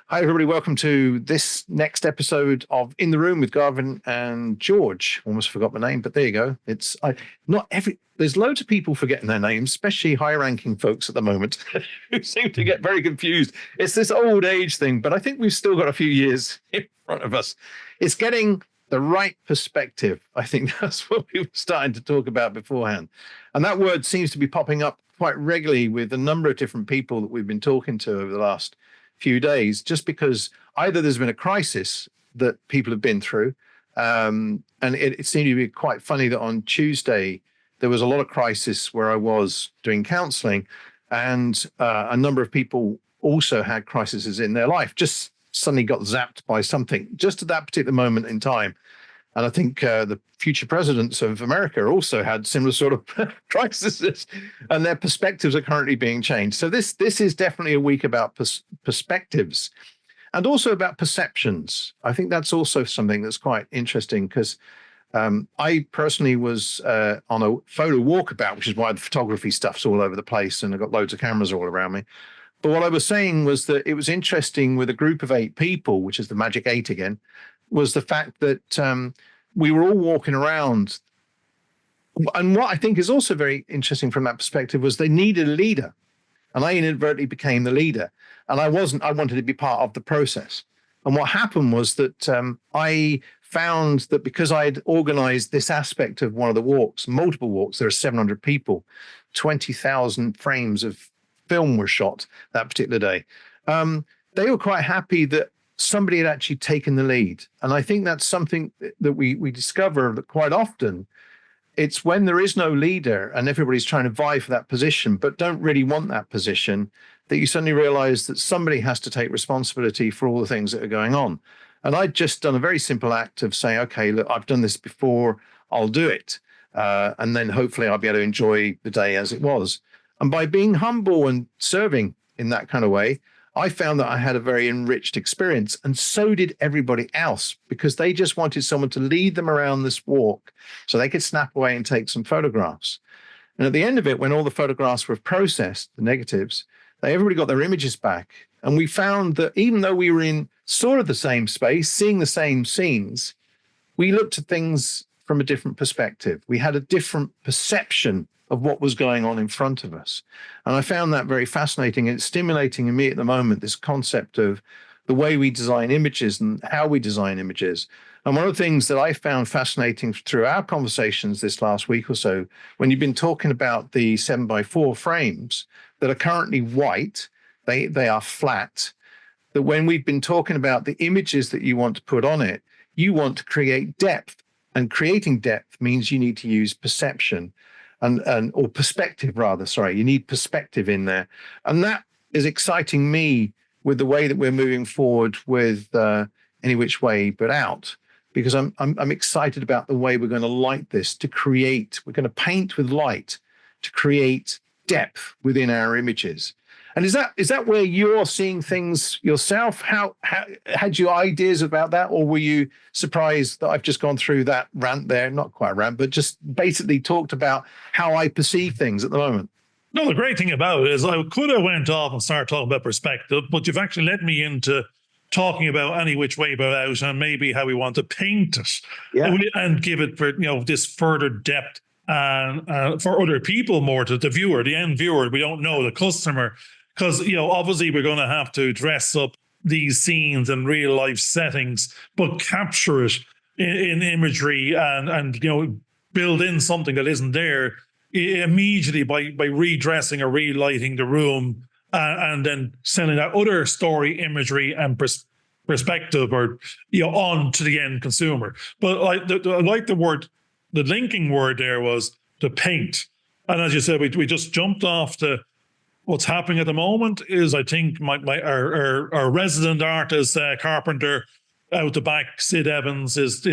Hi, everybody. Welcome to this next episode of In the Room with Garvin and George. Almost forgot my name, but there you go. There's loads of people forgetting their names, especially high-ranking folks at the moment who seem to get very confused. It's this old age thing, but I think we've still got a few years in front of us. It's getting the right perspective. I think that's what we were starting to talk about beforehand. And that word seems to be popping up quite regularly with a number of different people that we've been talking to over the last few days, just because either there's been a crisis that people have been through, and it seemed to be quite funny that on Tuesday there was a lot of crisis where I was doing counseling, and a number of people also had crises in their life, just suddenly got zapped by something just at that particular moment in time. And I think the future presidents of America also had similar sort of crises, and their perspectives are currently being changed. So this is definitely a week about perspectives and also about perceptions. I think that's also something that's quite interesting because I personally was on a photo walkabout, which is why the photography stuff's all over the place and I've got loads of cameras all around me. But what I was saying was that it was interesting with a group of 8 people, which is the magic 8 again, was the fact that we were all walking around. And what I think is also very interesting from that perspective was they needed a leader. And I inadvertently became the leader. And I wanted to be part of the process. And what happened was that I found that because I had organized this aspect of one of the walks, multiple walks, there are 700 people, 20,000 frames of film were shot that particular day. They were quite happy that somebody had actually taken the lead. And I think that's something that we discover that quite often it's when there is no leader and everybody's trying to vie for that position, but don't really want that position, that you suddenly realize that somebody has to take responsibility for all the things that are going on. And I'd just done a very simple act of saying, okay, look, I've done this before, I'll do it. And then hopefully I'll be able to enjoy the day as it was. And by being humble and serving in that kind of way, I found that I had a very enriched experience, and so did everybody else, because they just wanted someone to lead them around this walk so they could snap away and take some photographs. And at the end of it, when all the photographs were processed, the negatives, everybody got their images back. And we found that even though we were in sort of the same space, seeing the same scenes, we looked at things from a different perspective. We had a different perception of what was going on in front of us. And I found that very fascinating. It's stimulating in me at the moment, this concept of the way we design images and how we design images. And one of the things that I found fascinating through our conversations this last week or so, when you've been talking about the 7x4 frames that are currently white, they are flat, that when we've been talking about the images that you want to put on it, you want to create depth. And creating depth means you need to use perception. Or perspective rather, sorry, you need perspective in there. And that is exciting me with the way that we're moving forward with Any Which Way But Out, because I'm excited about the way we're going to light this we're going to paint with light to create depth within our images. And is that where you're seeing things yourself? How had you ideas about that, or were you surprised that I've just gone through that rant there? Not quite a rant, but just basically talked about how I perceive things at the moment. No, the great thing about it is I could have went off and started talking about perspective, but you've actually led me into talking about Any Which Way But Out and maybe how we want to paint it, and give it for this further depth and for other people more, to the viewer, the end viewer. We don't know, the customer. Because, obviously we're going to have to dress up these scenes in real life settings, but capture it in imagery and build in something that isn't there immediately by redressing or relighting the room and then sending that other story imagery and perspective or on to the end consumer. But I like the word, the linking word there was to paint. And as you said, we just jumped off to what's happening at the moment is, I think our resident artist, carpenter out the back, Sid Evans, is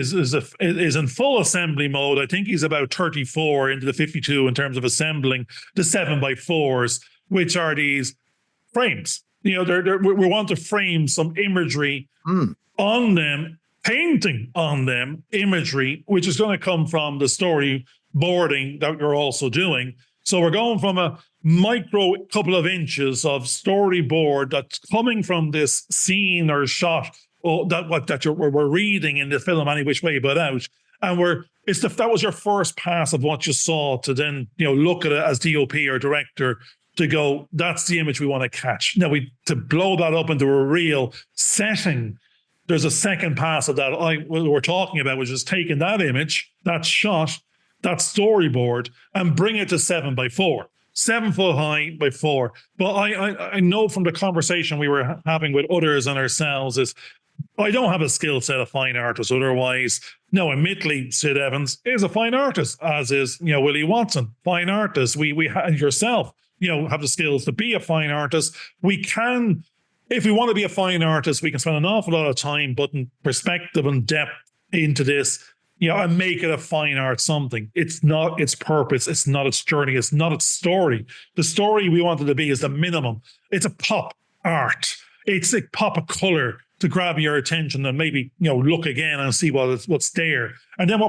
in full assembly mode. I think he's about 34 into the 52 in terms of assembling the 7x4s, which are these frames. We want to frame some imagery on them, painting on them imagery, which is going to come from the storyboarding that you're also doing. So we're going from a micro couple of inches of storyboard that's coming from this scene or shot, or we're reading in the film any which way but out, and that was your first pass of what you saw to then look at it as DOP or director to go, that's the image we want to catch. Now to blow that up into a real setting, there's a second pass of that we're talking about, which is taking that image, that shot, that storyboard, and bring it to 7x4. 7 foot high by 4. But I know from the conversation we were having with others and ourselves is I don't have a skill set of fine artist. Otherwise, no, admittedly, Sid Evans is a fine artist, as is Willie Watson, fine artist. We yourself, have the skills to be a fine artist. We can, if we want to be a fine artist, we can spend an awful lot of time putting perspective and depth into this. And make it a fine art something. It's not its purpose. It's not its journey. It's not its story. The story we want it to be is the minimum. It's a pop art. It's a pop of color to grab your attention and maybe, look again and see what's there. And then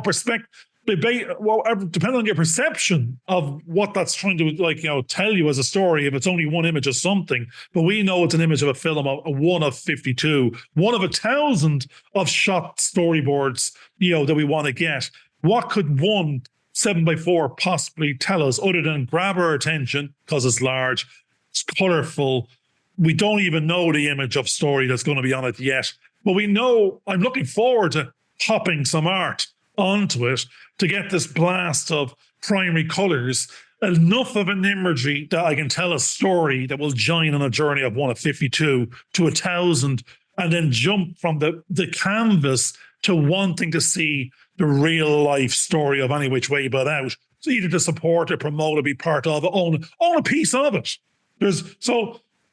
depending on your perception of what that's trying to tell you as a story, if it's only one image of something, but we know it's an image of a film, a one of 52, one of 1,000 of shot storyboards, that we want to get. What could one 7x4 possibly tell us other than grab our attention because it's large, it's colorful. We don't even know the image of story that's going to be on it yet, but we know I'm looking forward to popping some art onto it to get this blast of primary colors, enough of an imagery that I can tell a story that will join on a journey of one of 52 to 1,000, and then jump from the canvas to wanting to see the real life story of any which way but out. So either to support or promote or be part of it, own a piece of it. There's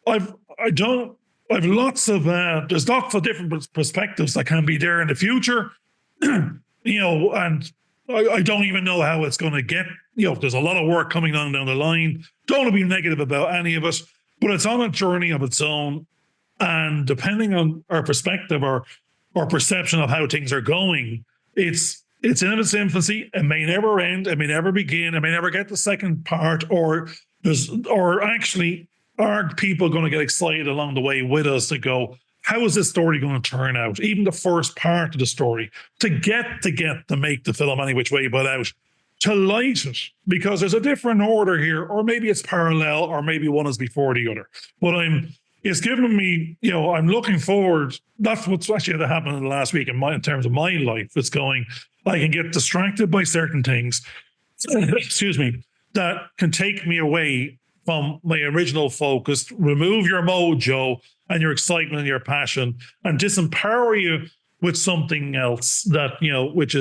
lots of there's lots of different perspectives that can be there in the future. And I don't even know how it's going to get. There's a lot of work coming on down the line. Don't want to be negative about any of it, but it's on a journey of its own. And depending on our perspective or perception of how things are going, it's in its infancy. It may never end. It may never begin. It may never get the second part. Or actually, are people going to get excited along the way with us to go, how is this story going to turn out? Even the first part of the story to make the film any which way but out, to light it, because there's a different order here, or maybe it's parallel, or maybe one is before the other. But it's given me, I'm looking forward. That's what's actually happened in the last week in terms of my life. It's going, I can get distracted by certain things, excuse me, that can take me away from my original focus, remove your mojo and your excitement and your passion, and disempower you with something else that, which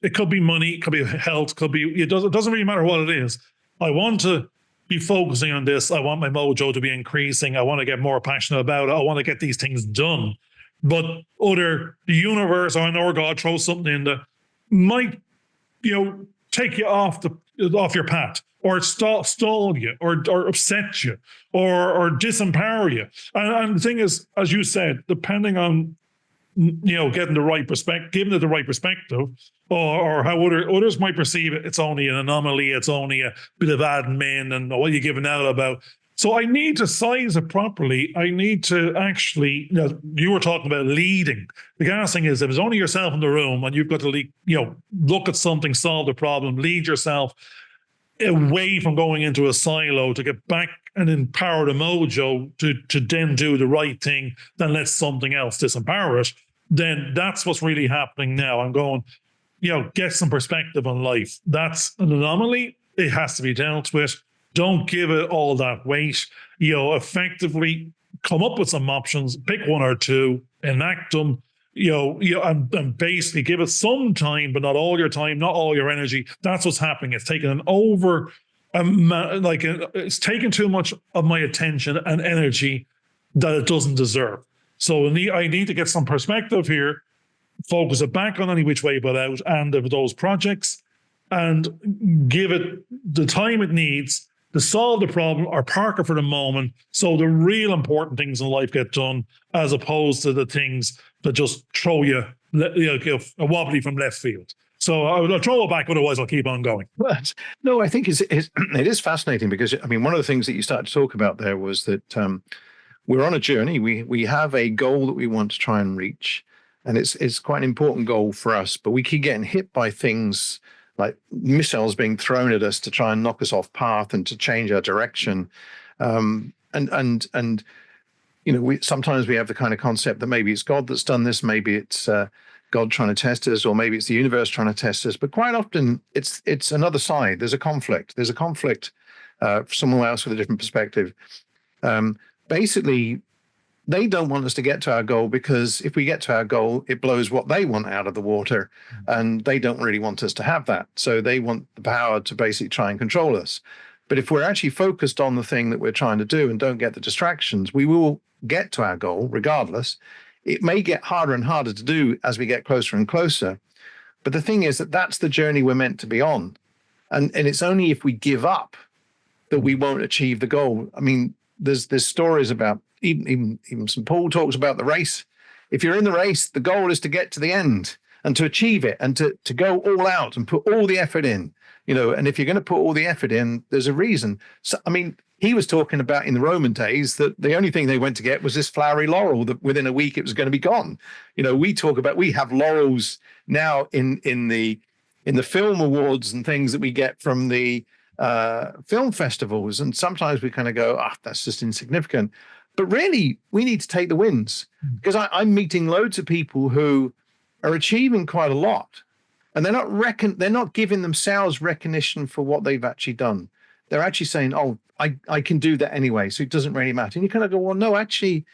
it could be money, it could be health, it doesn't really matter what it is. I want to be focusing on this. I want my mojo to be increasing. I want to get more passionate about it. I want to get these things done. But the universe or God throws something in that might, take you off your path, or stall you, or upset you, or disempower you. And the thing is, as you said, depending on getting the right perspective, giving it the right perspective, or how others might perceive it, it's only an anomaly, it's only a bit of admin, and what are you giving out about? So I need to size it properly. I need to actually, you were talking about leading. The gas thing is, if it's only yourself in the room and you've got to look at something, solve the problem, lead yourself away from going into a silo to get back and empower the mojo to then do the right thing, then let something else disempower it, then that's what's really happening now. I'm going, get some perspective on life. That's an anomaly. It has to be dealt with. Don't give it all that weight. Effectively come up with some options, pick one or two, enact them, and basically give it some time, but not all your time, not all your energy. That's what's happening. It's taken it's taken too much of my attention and energy that it doesn't deserve. So I need to get some perspective here, focus it back on any which way but out, and of those projects, and give it the time it needs to solve the problem or park it for the moment, so the real important things in life get done, as opposed to the things that just throw you a wobbly from left field. So I'll throw it back, otherwise I'll keep on going. But no, I think it is fascinating because, I mean, one of the things that you started to talk about there was that we're on a journey. We have a goal that we want to try and reach, and it's quite an important goal for us. But we keep getting hit by things like missiles being thrown at us to try and knock us off path and to change our direction. And you know, sometimes we have the kind of concept that maybe it's God that's done this, maybe it's God trying to test us, or maybe it's the universe trying to test us. But quite often it's another side. There's a conflict. There's a conflict for someone else with a different perspective. Basically, they don't want us to get to our goal, because if we get to our goal, it blows what they want out of the water, and they don't really want us to have that. So they want the power to basically try and control us. But if we're actually focused on the thing that we're trying to do and don't get the distractions, we will get to our goal regardless. It may get harder and harder to do as we get closer and closer. But the thing is that that's the journey we're meant to be on. And it's only if we give up that we won't achieve the goal. I mean, there's stories about, even St. Paul talks about the race. If you're in the race, the goal is to get to the end and to achieve it, and to go all out and put all the effort in, you know. And if you're going to put all the effort in, there's a reason. So, I mean, he was talking about in the Roman days that the only thing they went to get was this flowery laurel that within a week it was going to be gone. You know, we have laurels now in the film awards and things that we get from the film festivals. And sometimes we kind of go, that's just insignificant. But really, we need to take the wins, because I'm meeting loads of people who are achieving quite a lot, and they're not giving themselves recognition for what they've actually done. They're actually saying, I can do that anyway, so it doesn't really matter. And you kind of go, well, no, actually,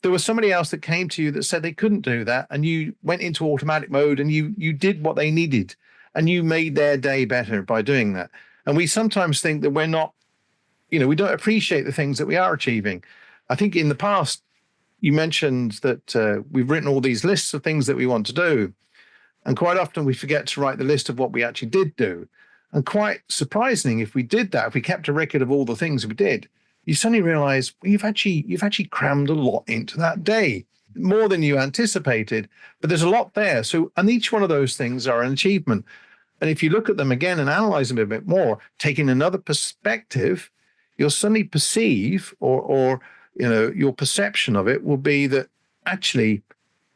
there was somebody else that came to you that said they couldn't do that, and you went into automatic mode and you did what they needed, and you made their day better by doing that. And we sometimes think that we're not, you know, we don't appreciate the things that we are achieving. I think in the past, you mentioned that we've written all these lists of things that we want to do. And quite often we forget to write the list of what we actually did do. And quite surprising, if we did that, if we kept a record of all the things we did, you suddenly realize you've actually crammed a lot into that day, more than you anticipated. But there's a lot there. So, and each one of those things are an achievement. And if you look at them again and analyze them a bit more, taking another perspective, you'll suddenly perceive, or you know, your perception of it will be that actually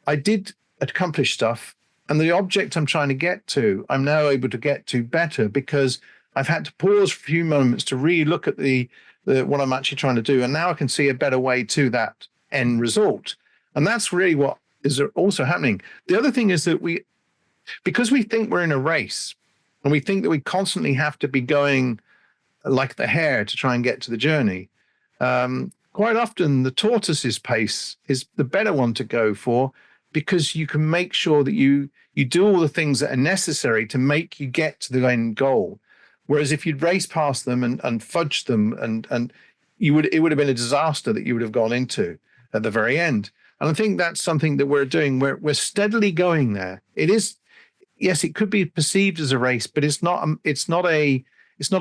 I did accomplish stuff, and the object I'm trying to get to, I'm now able to get to better, because I've had to pause for a few moments to really look at the what I'm actually trying to do. And now I can see a better way to that end result. And that's really what is also happening. The other thing is that because we think we're in a race, and we think that we constantly have to be going like the hare to try and get to the journey, quite often the tortoise's pace is the better one to go for, because you can make sure that you do all the things that are necessary to make you get to the end goal. Whereas if you'd race past them and fudge them, and it would have been a disaster that you would have gone into at the very end. And I think that's something that we're doing. We're steadily going there. It is, yes, it could be perceived as a race, but it's not a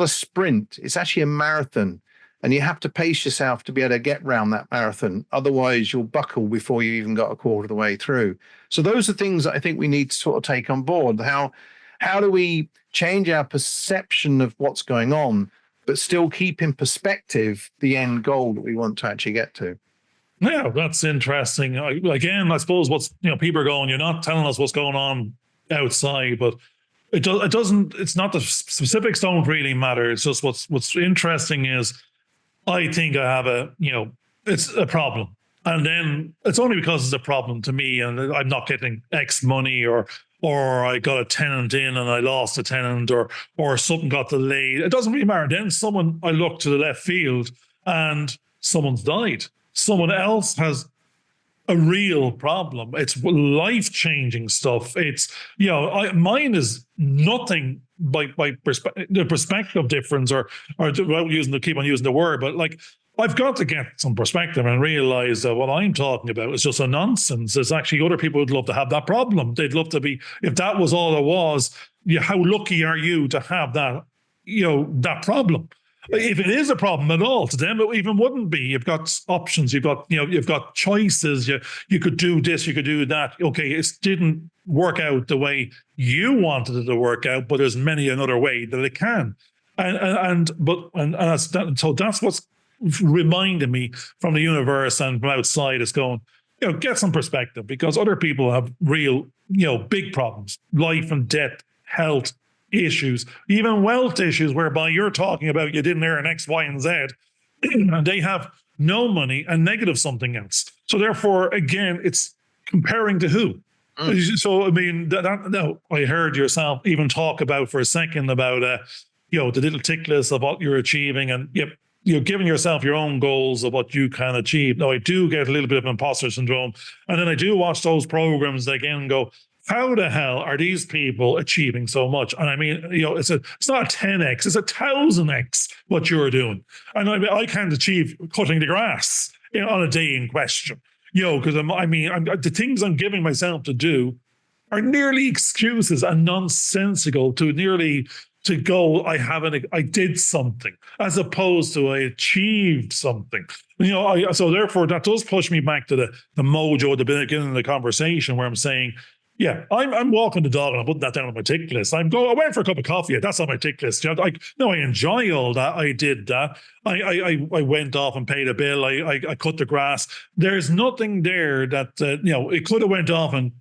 sprint. It's actually a marathon. And you have to pace yourself to be able to get round that marathon. Otherwise, you'll buckle before you even got a quarter of the way through. So those are things that I think we need to sort of take on board. How do we change our perception of what's going on, but still keep in perspective the end goal that we want to actually get to? Yeah, that's interesting. Again, I suppose people are going, you're not telling us what's going on outside, but it's not the specifics don't really matter. It's just what's interesting is, I think I have it's a problem. And then it's only because it's a problem to me, and I'm not getting X money, or I got a tenant in and I lost a tenant, or something got delayed. It doesn't really matter. Then I look to the left field and someone's died. Someone else has a real problem. It's life-changing stuff. It's, mine is nothing by the perspective difference, or keep on using the word, but like, I've got to get some perspective and realize that what I'm talking about is just a nonsense. There's actually other people who'd love to have that problem. They'd love to be, if that was all it was, how lucky are you to have that, that problem? If it is a problem at all to them, it even wouldn't be. You've got options. You've got choices. You could do this. You could do that. Okay, it didn't work out the way you wanted it to work out, but there's many another way that it can. So that's what's reminding me from the universe and from outside is going, get some perspective, because other people have real, big problems, life and death, health issues, even wealth issues, whereby you're talking about you didn't earn X, Y, and Z, and they have no money and negative something else. So therefore, again, it's comparing to who. So, I mean, I heard yourself even talk about for a second about, the little tick list of what you're achieving, and you're giving yourself your own goals of what you can achieve. Now, I do get a little bit of imposter syndrome, and then I do watch those programs that again go, how the hell are these people achieving so much? And I mean, it's not a 10x, it's a 1000x what you're doing. And I mean, I can't achieve cutting the grass on a day in question, because the things I'm giving myself to do are nearly excuses and nonsensical to go, I did something, as opposed to I achieved something. So therefore that does push me back to the mojo at the beginning of the conversation, where I'm saying, I'm walking the dog and I'm putting that down on my tick list. I went for a cup of coffee. That's on my tick list. I enjoy all that. I did that. I went off and paid a bill. I cut the grass. There's nothing there that, it could have went off and,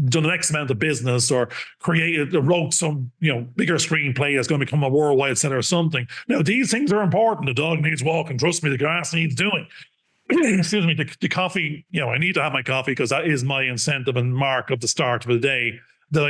done an X amount of business or wrote some, bigger screenplay that's going to become a worldwide seller or something. Now, these things are important. The dog needs walking. Trust me, the grass needs doing. Excuse me, the coffee, I need to have my coffee because that is my incentive and mark of the start of the day that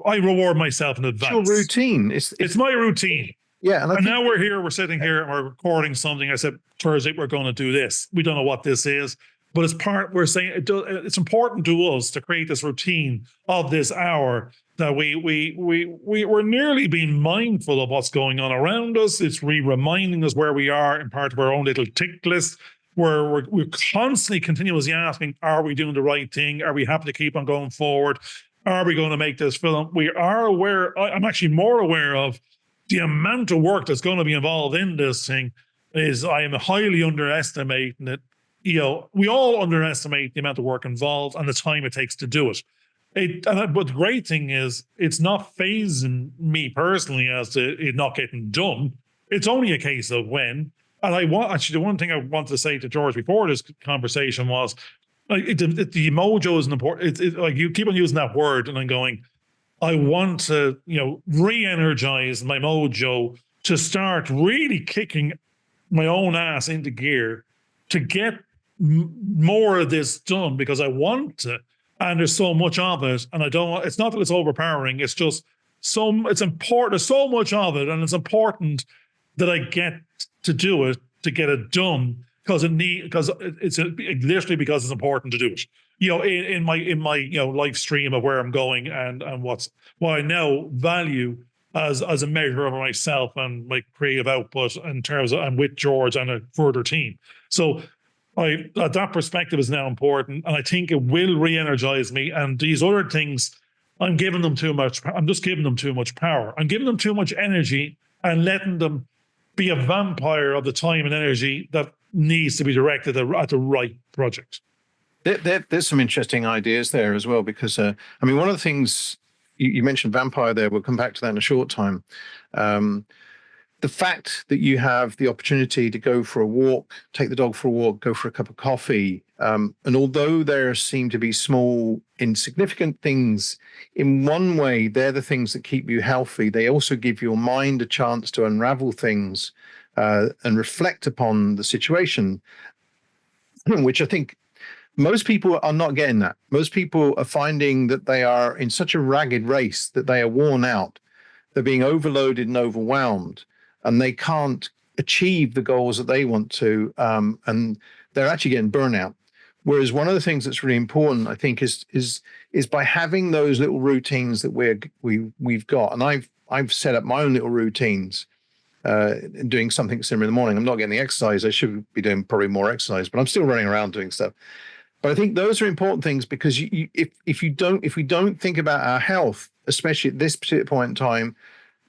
I reward myself in advance. It's your routine. It's my routine. Yeah. And now we're sitting here and we're recording something. I said, Thursday, we're going to do this. We don't know what this is, but we're saying it's important to us to create this routine of this hour that we're nearly being mindful of what's going on around us. It's reminding us where we are in part of our own little tick list. We're constantly, continuously asking, are we doing the right thing? Are we happy to keep on going forward? Are we going to make this film? We are aware, I'm actually more aware of the amount of work that's going to be involved in this thing. I am highly underestimating it. We all underestimate the amount of work involved and the time it takes to do it. But the great thing is, it's not phasing me personally as to it not getting done. It's only a case of when. And the one thing I wanted to say to George before this conversation was, the mojo is important. You keep on using that word, and I'm going, I want to, re-energize my mojo to start really kicking my own ass into gear to get more of this done, because I want to, and there's so much of it, and it's not that it's overpowering. It's just it's important. There's so much of it, and it's important that I get to do it, to get it done, because it's literally because it's important to do it. In my live stream of where I'm going and what I now value as a measure of myself and my creative output in terms of, and with George and a further team. So that perspective is now important, and I think it will re-energize me. And these other things, I'm giving them too much. I'm just giving them too much power. I'm giving them too much energy and letting them be a vampire of the time and energy that needs to be directed at the right project. There's some interesting ideas there as well, because one of the things you mentioned vampire there. We'll come back to that in a short time. The fact that you have the opportunity to go for a walk, take the dog for a walk, go for a cup of coffee, and although there seem to be small, insignificant things, in one way, they're the things that keep you healthy. They also give your mind a chance to unravel things and reflect upon the situation, which I think most people are not getting that. Most people are finding that they are in such a ragged race that they are worn out. They're being overloaded and overwhelmed, and they can't achieve the goals that they want to, and they're actually getting burnout. Whereas one of the things that's really important, I think, is by having those little routines that we've got. And I've set up my own little routines, doing something similar in the morning. I'm not getting the exercise. I should be doing probably more exercise, but I'm still running around doing stuff. But I think those are important things, because if we don't think about our health, especially at this particular point in time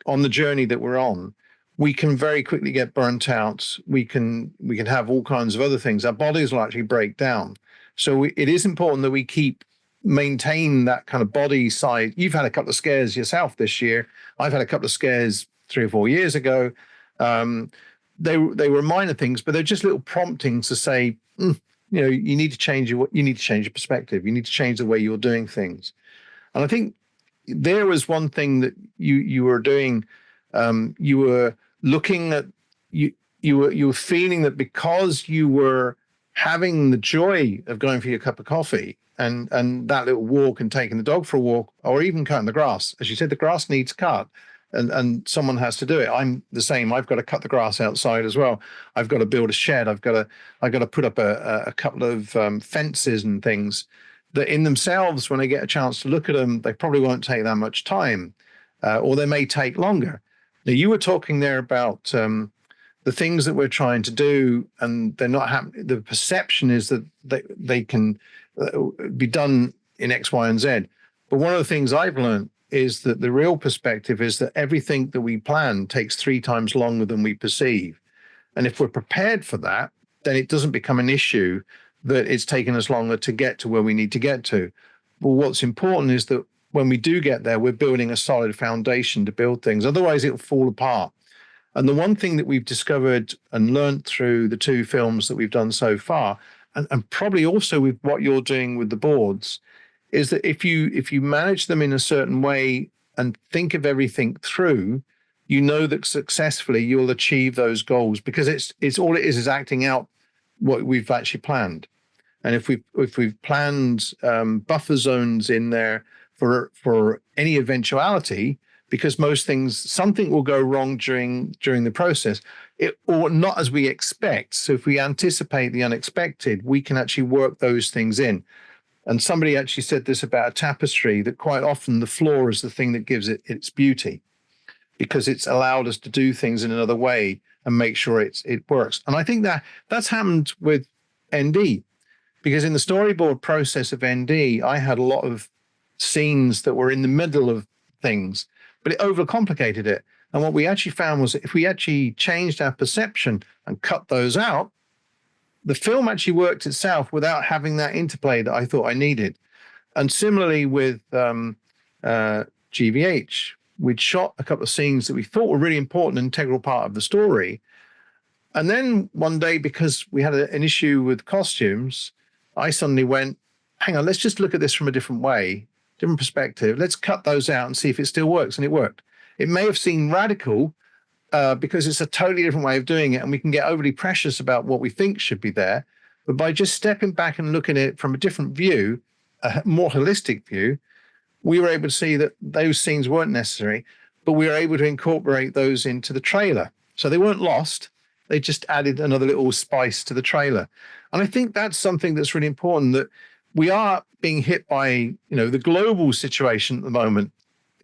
on the journey that we're on, we can very quickly get burnt out. We can have all kinds of other things. Our bodies will actually break down. So it is important that we maintain that kind of body side. You've had a couple of scares yourself this year. I've had a couple of scares 3 or 4 years ago. They were minor things, but they're just little promptings to say, you need to change your perspective. You need to change the way you're doing things. And I think there was one thing that you were doing. You were looking at you were feeling that because you were having the joy of going for your cup of coffee and that little walk and taking the dog for a walk, or even cutting the grass, as you said, the grass needs cut. And someone has to do it. I'm the same. I've got to cut the grass outside as well. I've got to build a shed. I've got to put up a couple of fences and things that in themselves, when I get a chance to look at them, they probably won't take that much time, or they may take longer. Now, you were talking there about the things that we're trying to do, and they're not happening. The perception is that they can be done in X, Y, and Z. But one of the things I've learned is that the real perspective is that everything that we plan takes 3 times longer than we perceive. And if we're prepared for that, then it doesn't become an issue that it's taken us longer to get to where we need to get to. But what's important is that when we do get there, we're building a solid foundation to build things. Otherwise, it'll fall apart. And the one thing that we've discovered and learned through the 2 films that we've done so far, and probably also with what you're doing with the boards, is that if you manage them in a certain way and think of everything through, you know that successfully you'll achieve those goals, because it's all it is acting out what we've actually planned. And if we've planned buffer zones in there for any eventuality, because most things, something will go wrong during the process, or not as we expect. So if we anticipate the unexpected, we can actually work those things in. And somebody actually said this about a tapestry, that quite often the flaw is the thing that gives it its beauty, because it's allowed us to do things in another way and make sure it works. And I think that's happened with ND, because in the storyboard process of ND, I had a lot of scenes that were in the middle of things, but it overcomplicated it. And what we actually found was that if we actually changed our perception and cut those out, the film actually worked itself without having that interplay that I thought I needed. And similarly with GVH, we'd shot a couple of scenes that we thought were really important, integral part of the story. And then one day, because we had an issue with costumes, I suddenly went, hang on, let's just look at this from a different way, different perspective. Let's cut those out and see if it still works. And it worked. It may have seemed radical, because it's a totally different way of doing it, and we can get overly precious about what we think should be there. But by just stepping back and looking at it from a different view, a more holistic view, we were able to see that those scenes weren't necessary, but we were able to incorporate those into the trailer. So they weren't lost. They just added another little spice to the trailer. And I think that's something that's really important, that we are being hit by, the global situation at the moment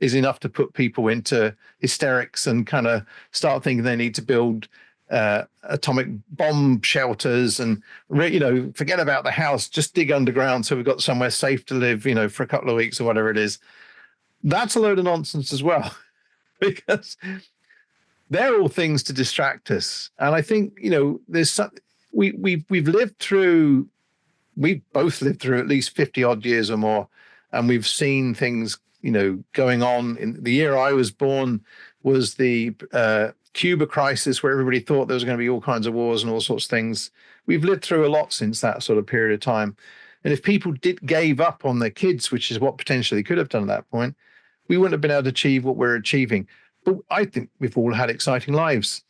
is enough to put people into hysterics and kind of start thinking they need to build atomic bomb shelters and, forget about the house, just dig underground so we've got somewhere safe to live, for a couple of weeks or whatever it is. That's a load of nonsense as well, because they're all things to distract us. And I think, there's we've both lived through at least 50 odd years or more, and we've seen things going on. In the year I was born was the Cuba crisis, where everybody thought there was going to be all kinds of wars and all sorts of things. We've lived through a lot since that sort of period of time. And if people gave up on their kids, which is what potentially could have done at that point, we wouldn't have been able to achieve what we're achieving. But I think we've all had exciting lives.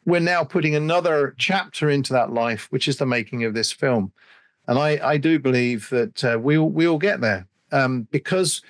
We're now putting another chapter into that life, which is the making of this film. And I do believe that we'll get there, because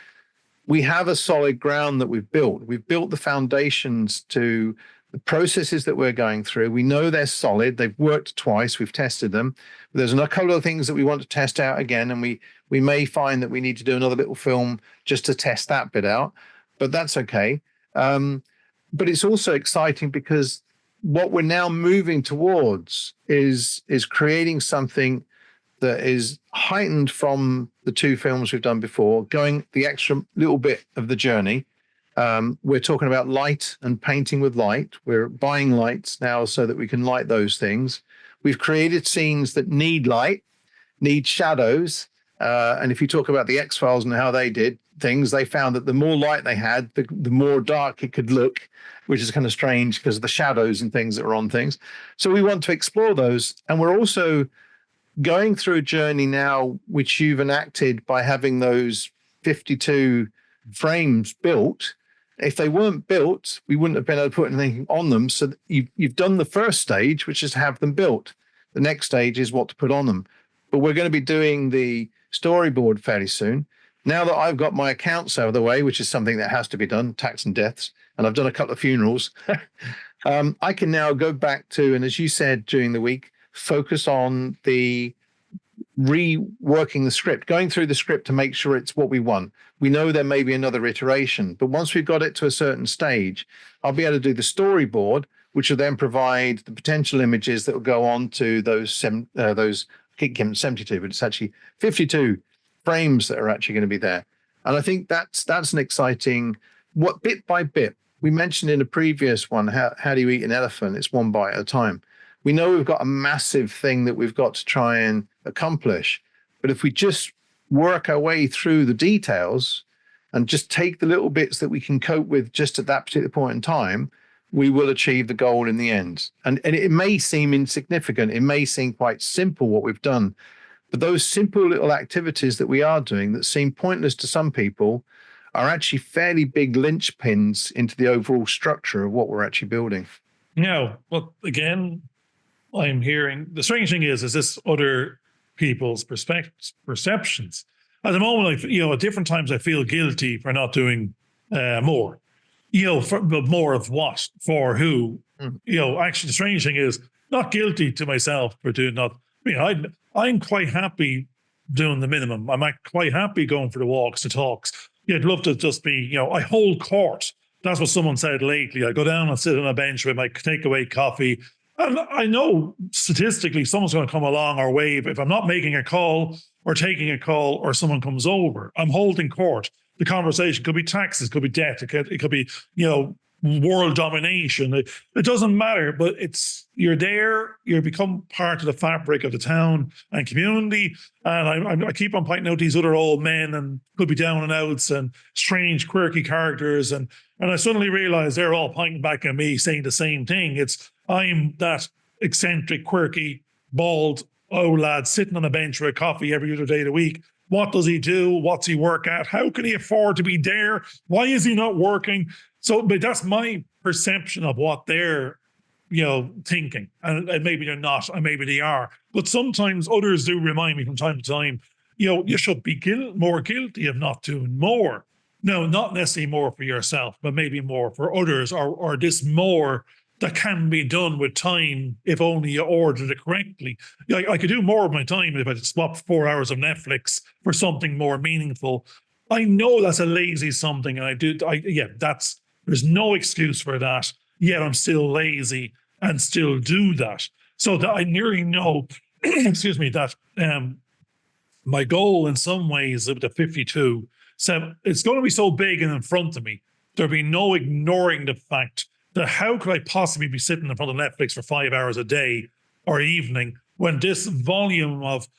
we have a solid ground that we've built. We've built the foundations to the processes that we're going through. We know they're solid. They've worked twice. We've tested them. There's a couple of things that we want to test out again, and we may find that we need to do another little film just to test that bit out, but that's okay. But it's also exciting because what we're now moving towards is creating something that is heightened from the 2 films we've done before, going the extra little bit of the journey, We're talking about light and painting with light. We're buying lights now so that we can light those things. We've created scenes that need light, need shadows. And if you talk about the X-Files and how they did things, they found that the more light they had, the more dark it could look, which is kind of strange because of the shadows and things that are on things. So we want to explore those. And we're also going through a journey now, which you've enacted by having those 52 frames built. If they weren't built, we wouldn't have been able to put anything on them. So you've done the first stage, which is to have them built. The next stage is what to put on them. But we're going to be doing the storyboard fairly soon. Now that I've got my accounts out of the way, which is something that has to be done, tax and deaths, and I've done a couple of funerals, I can now go back to, and as you said during the week, focus on the reworking the script, going through the script to make sure it's what we want. We know there may be another iteration, but once we've got it to a certain stage, I'll be able to do the storyboard, which will then provide the potential images that will go on to those I keep giving 72, but it's actually 52 frames that are actually going to be there. And I think that's an exciting, what bit by bit. We mentioned in a previous one, how do you eat an elephant? It's one bite at a time. We know we've got a massive thing that we've got to try and accomplish. But if we just work our way through the details and just take the little bits that we can cope with just at that particular point in time, we will achieve the goal in the end. And it may seem insignificant. It may seem quite simple what we've done. But those simple little activities that we are doing that seem pointless to some people are actually fairly big linchpins into the overall structure of what we're actually building. Yeah. Well, again, I'm hearing the strange thing is this other people's perceptions. At the moment, at different times, I feel guilty for not doing more. But more of what, for who? Actually, the strange thing is not guilty to myself for doing not. I'm quite happy doing the minimum. I'm quite happy going for the walks, the talks. I'd love to just be, I hold court. That's what someone said lately. I go down and sit on a bench with my takeaway coffee. And I know statistically someone's going to come along or wave. If I'm not making a call or taking a call or someone comes over, I'm holding court. The conversation could be taxes, could be debt, it could be, world domination. It doesn't matter, but you're there, you become part of the fabric of the town and community. And I keep on pointing out these other old men and could be down and outs and strange, quirky characters. And I suddenly realized they're all pointing back at me saying the same thing. I'm that eccentric, quirky, bald old lad sitting on a bench with a coffee every other day of the week. What does he do? What's he work at? How can he afford to be there? Why is he not working? So, but that's my perception of what they're, thinking. And maybe they're not, and maybe they are. But sometimes others do remind me from time to time, you should be more guilty of not doing more. No, not necessarily more for yourself, but maybe more for others, or this more that can be done with time if only you ordered it correctly. I could do more of my time if I swapped 4 hours of Netflix for something more meaningful. I know that's a lazy something, and there's no excuse for that. Yet I'm still lazy and still do that. So that I nearly know, excuse me, that my goal in some ways of the 52, so it's going to be so big and in front of me, there'll be no ignoring the fact that how could I possibly be sitting in front of Netflix for 5 hours a day or evening when this volume of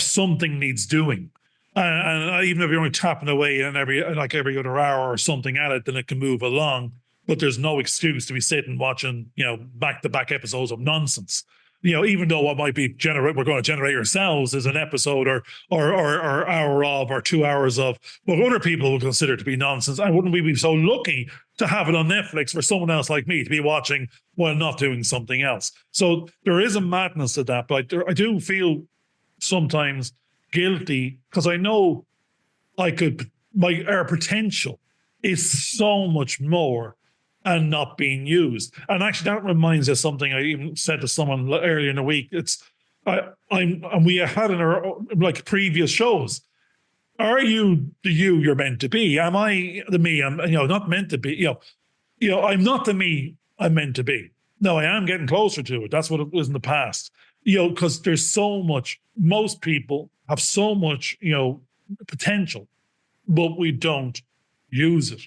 something needs doing? And even if you're only tapping away and every other hour or something at it, then it can move along. But there's no excuse to be sitting watching, back-to-back episodes of nonsense. Even though what might be we're going to generate ourselves as an episode or hour of or 2 hours of what other people would consider to be nonsense. And wouldn't we be so lucky to have it on Netflix for someone else like me to be watching while not doing something else? So there is a madness to that, but I do feel sometimes guilty because I know our potential is so much more and not being used. And actually, that reminds us of something I even said to someone earlier in the week. We had in our previous shows. Are you the you're meant to be? Am I the me I'm not meant to be? I'm not the me I'm meant to be. No, I am getting closer to it. That's what it was in the past. Because there's so much. Most people have so much potential, but we don't use it.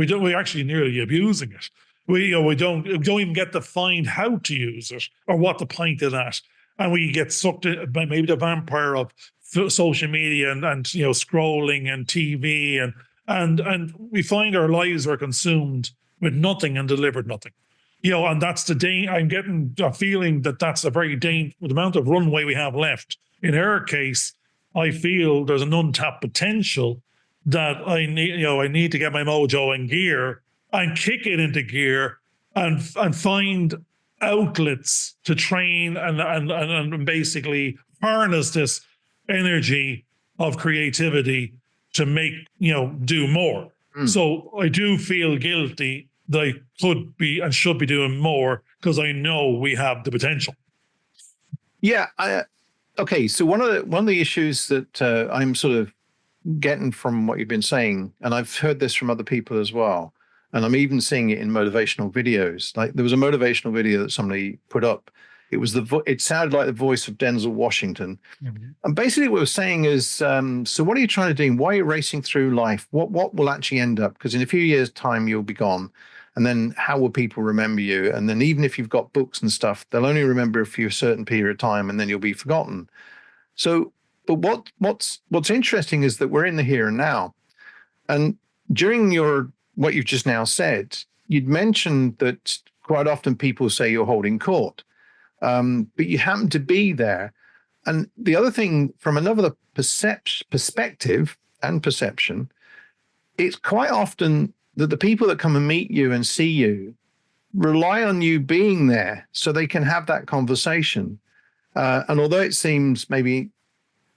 we're actually nearly abusing it. We don't even get to find how to use it or what to point it at, and we get sucked in by maybe the vampire of social media and scrolling and TV and we find our lives are consumed with nothing and delivered nothing. And that's I'm getting a feeling that that's a very dangerous, with the amount of runway we have left. In her case, I feel there's an untapped potential that I need to get my mojo in gear and kick it into gear and find outlets to train and basically harness this energy of creativity to make, do more. So I do feel guilty that I could be and should be doing more because I know we have the potential. Yeah. Okay. So one of the issues that I'm sort of getting from what you've been saying, and I've heard this from other people as well, and I'm even seeing it in motivational videos. Like there was a motivational video that somebody put up. It sounded like the voice of Denzel Washington. Mm-hmm. And basically what it was saying is, so what are you trying to do? Why are you racing through life? What will actually end up? Because in a few years' time, you'll be gone. And then how will people remember you? And then even if you've got books and stuff, they'll only remember for a certain period of time, and then you'll be forgotten. So, but what's interesting is that we're in the here and now. And during what you've just now said, you'd mentioned that quite often people say you're holding court. But you happen to be there. And the other thing, from another perspective and perception, it's quite often that the people that come and meet you and see you rely on you being there so they can have that conversation. And although it seems maybe,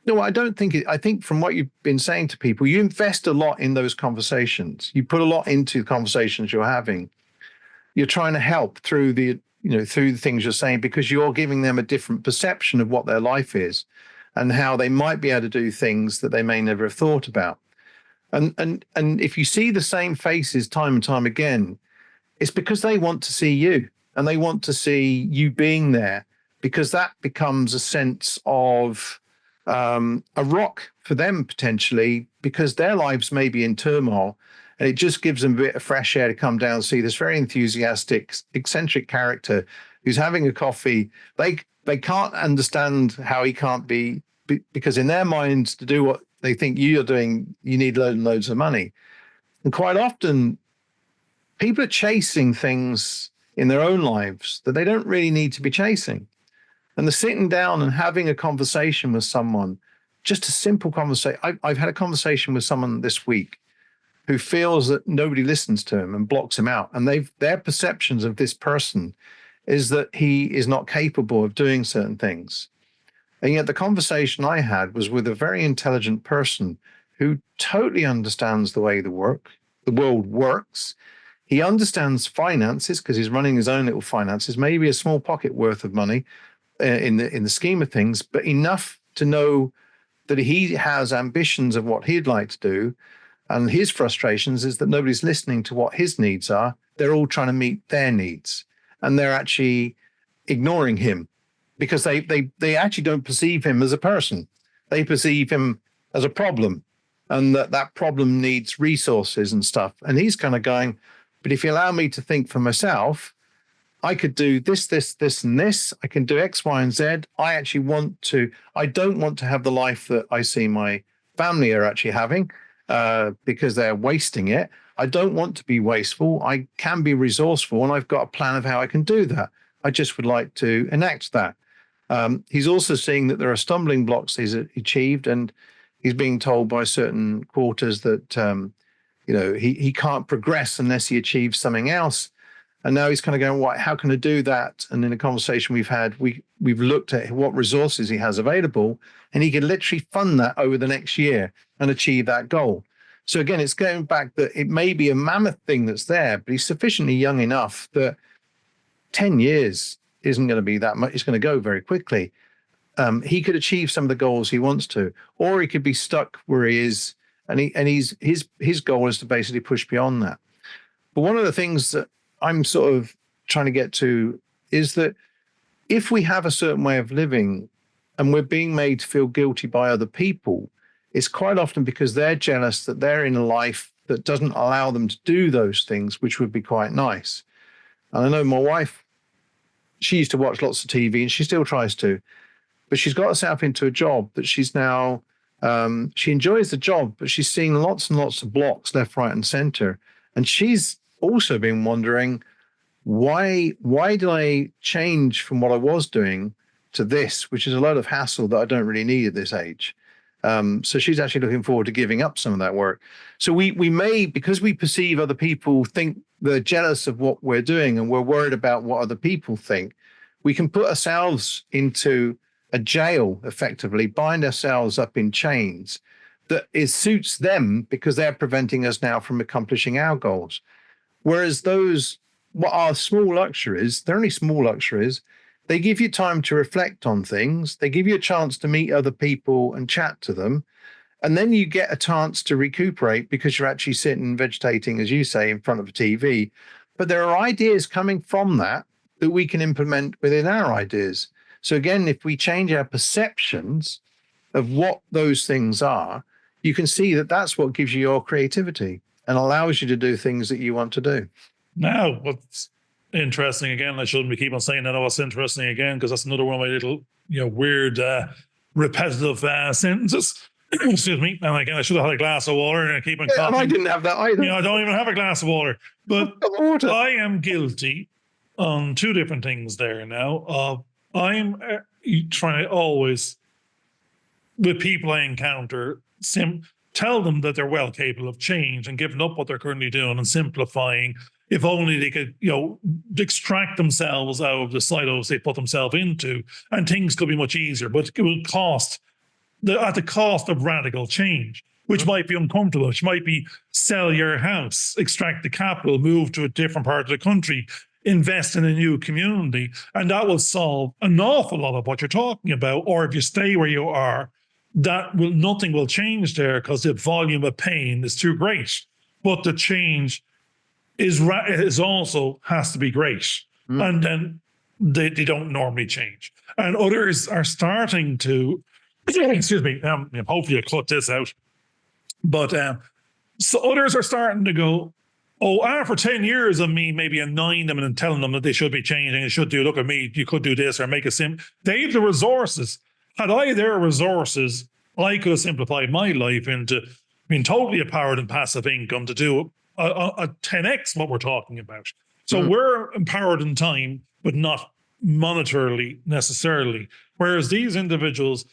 no, I don't think I think from what you've been saying to people, you invest a lot in those conversations. You put a lot into the conversations you're having. You're trying to help through the things you're saying, because you're giving them a different perception of what their life is and how they might be able to do things that they may never have thought about. And if you see the same faces time and time again, it's because they want to see you and they want to see you being there, because that becomes a sense of a rock for them potentially, because their lives may be in turmoil. And it just gives them a bit of fresh air to come down and see this very enthusiastic, eccentric character who's having a coffee. They can't understand how he can't be, because in their minds, to do what they think you're doing, you need loads and loads of money. And quite often, people are chasing things in their own lives that they don't really need to be chasing. And the sitting down and having a conversation with someone, just a simple conversation. I've had a conversation with someone this week who feels that nobody listens to him and blocks him out. And their perceptions of this person is that he is not capable of doing certain things. And yet the conversation I had was with a very intelligent person who totally understands the way the world works. He understands finances because he's running his own little finances, maybe a small pocket worth of money in the scheme of things, but enough to know that he has ambitions of what he'd like to do. And his frustrations is that nobody's listening to what his needs are. They're all trying to meet their needs, and they're actually ignoring him because they actually don't perceive him as a person. They perceive him as a problem, and that problem needs resources and stuff. And he's kind of going, but if you allow me to think for myself, I could do this, and this. I can do X, Y, and Z. I don't want to have the life that I see my family are actually having. Because they're wasting it. I don't want to be wasteful. I can be resourceful, and I've got a plan of how I can do that. I just would like to enact that. He's also seeing that there are stumbling blocks he's achieved, and he's being told by certain quarters that he can't progress unless he achieves something else. And now he's kind of going, how can I do that? And in a conversation we've had, we've looked at what resources he has available, and he can literally fund that over the next year and achieve that goal. So again, it's going back that it may be a mammoth thing that's there, but he's sufficiently young enough that 10 years isn't going to be that much. It's going to go very quickly. He could achieve some of the goals he wants to, or he could be stuck where he is, and his goal is to basically push beyond that. But one of the things that I'm sort of trying to get to is that if we have a certain way of living and we're being made to feel guilty by other people, it's quite often because they're jealous that they're in a life that doesn't allow them to do those things, which would be quite nice. And I know my wife, she used to watch lots of TV and she still tries to, but she's got herself into a job that she's now, she enjoys the job, but she's seeing lots and lots of blocks left, right, and center. And she's also been wondering, why did I change from what I was doing to this, which is a load of hassle that I don't really need at this age. So she's actually looking forward to giving up some of that work. So we may, because we perceive other people think they're jealous of what we're doing and we're worried about what other people think, we can put ourselves into a jail, effectively, bind ourselves up in chains that suits them because they're preventing us now from accomplishing our goals. Whereas those, what are small luxuries, they're only small luxuries. They give you time to reflect on things. They give you a chance to meet other people and chat to them. And then you get a chance to recuperate because you're actually sitting vegetating, as you say, in front of a TV. But there are ideas coming from that we can implement within our ideas. So again, if we change our perceptions of what those things are, you can see that that's what gives you your creativity and allows you to do things that you want to do. Now, what's interesting again, I shouldn't be keep on saying that. What's interesting again, because that's another one of my little, weird, repetitive sentences. Excuse me. And again, I should have had a glass of water and keep on coughing. And I didn't have that either. I don't even have a glass of water. But I am guilty on two different things there now. I'm trying to always, with people I encounter, tell them that they're well capable of change and giving up what they're currently doing and simplifying. If only they could, extract themselves out of the silos they put themselves into, and things could be much easier. But it will cost at the cost of radical change, which might be uncomfortable. Which might be sell your house, extract the capital, move to a different part of the country, invest in a new community, and that will solve an awful lot of what you're talking about. Or if you stay where you are, nothing will change there because the volume of pain is too great. But the change is also has to be great, and then they don't normally change. And others are starting to, excuse me, hopefully I cut this out. But so others are starting to go, after 10 years of me maybe annoying them and telling them that they should be changing and should do, look at me, you could do this or make a they have the resources. Had I their resources, I could have simplified my life into being totally empowered and passive income to do a 10x what we're talking about. So we're empowered in time, but not monetarily necessarily. Whereas these individuals,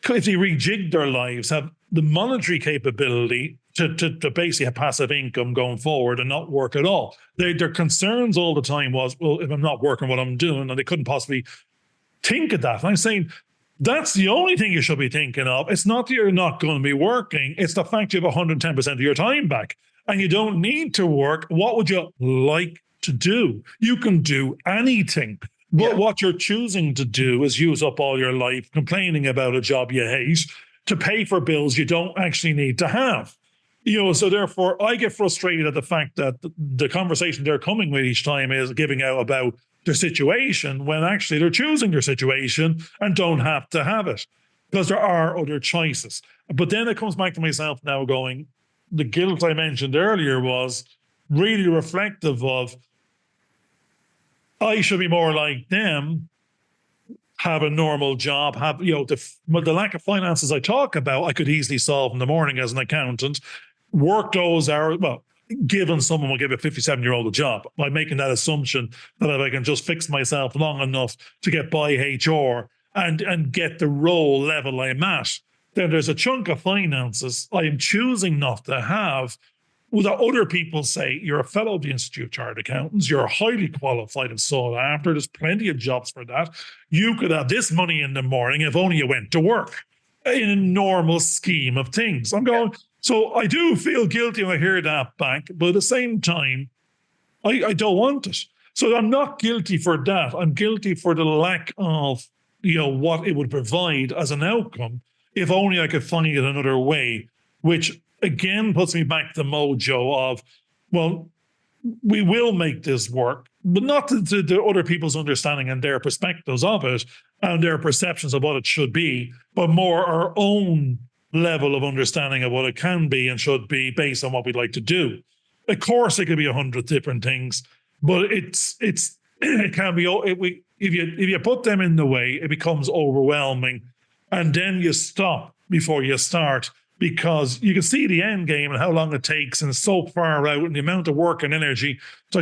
if they rejig their lives, have the monetary capability to basically have passive income going forward and not work at all. Their concerns all the time was, well, if I'm not working what I'm doing, and they couldn't possibly think of that. And I'm saying, that's the only thing you should be thinking of. It's not that you're not going to be working. It's the fact you have 110% of your time back and you don't need to work. What would you like to do? You can do anything. But what you're choosing to do is use up all your life complaining about a job you hate to pay for bills you don't actually need to have. So therefore, I get frustrated at the fact that the conversation they're coming with each time is giving out about their situation when actually they're choosing their situation and don't have to have it because there are other choices. But then it comes back to myself now going, the guilt I mentioned earlier was really reflective of I should be more like them, have a normal job, have, the lack of finances I talk about, I could easily solve in the morning as an accountant, work those hours, given someone will give a 57-year-old a job, by making that assumption that if I can just fix myself long enough to get by HR and get the role level I'm at, then there's a chunk of finances I am choosing not to have. Without other people say, you're a fellow of the Institute of Chartered Accountants, you're highly qualified and sought after, there's plenty of jobs for that. You could have this money in the morning if only you went to work in a normal scheme of things. I'm going, so I do feel guilty when I hear that back, but at the same time, I don't want it. So I'm not guilty for that. I'm guilty for the lack of, what it would provide as an outcome if only I could find it another way, which again puts me back to the mojo of, well, we will make this work, but not to other people's understanding and their perspectives of it and their perceptions of what it should be, but more our own level of understanding of what it can be and should be based on what we'd like to do. Of course, it could be 100 different things, but it can be. If you put them in the way, it becomes overwhelming, and then you stop before you start because you can see the end game and how long it takes, and it's so far out, and the amount of work and energy. So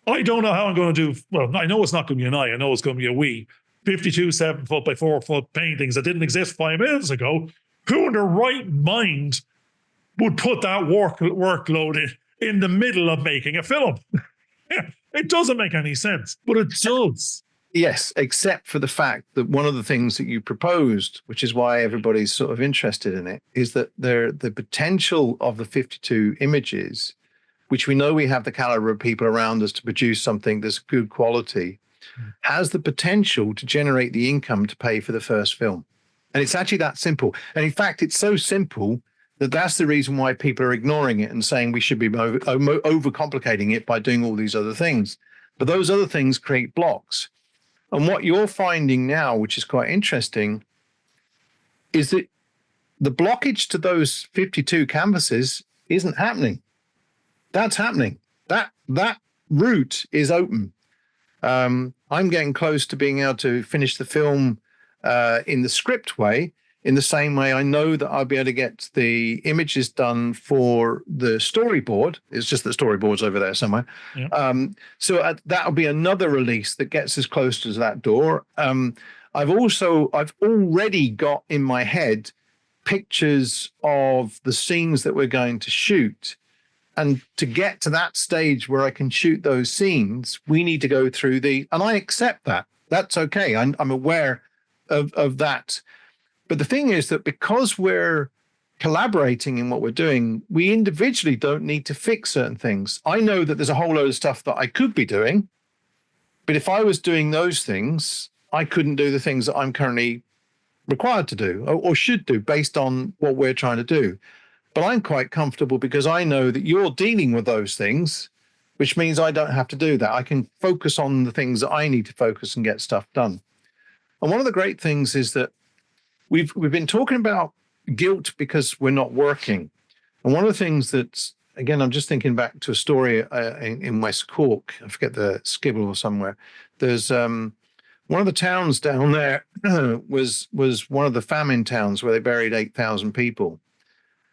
I don't know how I'm going to do. Well, I know it's not going to be an I know it's going to be a we. 52 7-foot by 4-foot paintings that didn't exist 5 minutes ago. Who in their right mind would put that workload in the middle of making a film? It doesn't make any sense, but it does. Yes, except for the fact that one of the things that you proposed, which is why everybody's sort of interested in it, is that the potential of the 52 images, which we know we have the caliber of people around us to produce something that's good quality, has the potential to generate the income to pay for the first film. And it's actually that simple. And in fact, it's so simple that that's the reason why people are ignoring it and saying we should be overcomplicating it by doing all these other things. But those other things create blocks. And what you're finding now, which is quite interesting, is that the blockage to those 52 canvases isn't happening. That's happening. That route is open. I'm getting close to being able to finish the film in the script way. In the same way, I know that I'll be able to get the images done for the storyboard. It's just the storyboard's over there somewhere. Yeah. So that'll be another release that gets us close to that door. I've already got in my head pictures of the scenes that we're going to shoot. And to get to that stage where I can shoot those scenes, we need to go through and I accept that. That's okay. I'm aware of that. But the thing is that because we're collaborating in what we're doing, we individually don't need to fix certain things. I know that there's a whole load of stuff that I could be doing, but if I was doing those things, I couldn't do the things that I'm currently required to do or should do based on what we're trying to do. But I'm quite comfortable because I know that you're dealing with those things, which means I don't have to do that. I can focus on the things that I need to focus and get stuff done. And one of the great things is that we've been talking about guilt because we're not working. And one of the things that, again, I'm just thinking back to a story in West Cork. I forget the Skibble or somewhere. There's one of the towns down there was one of the famine towns where they buried 8,000 people.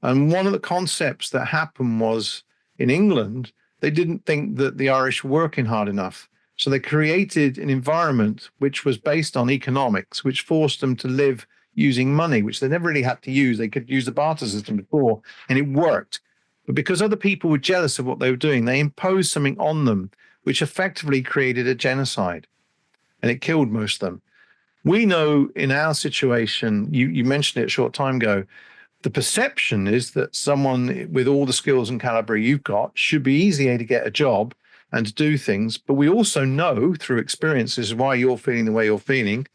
And one of the concepts that happened was in England, they didn't think that the Irish were working hard enough. So they created an environment which was based on economics, which forced them to live using money, which they never really had to use. They could use the barter system before, and it worked. But because other people were jealous of what they were doing, they imposed something on them, which effectively created a genocide, and it killed most of them. We know in our situation, you mentioned it a short time ago, the perception is that someone with all the skills and caliber you've got should be easier to get a job and to do things. But we also know through experiences why you're feeling the way you're feeling,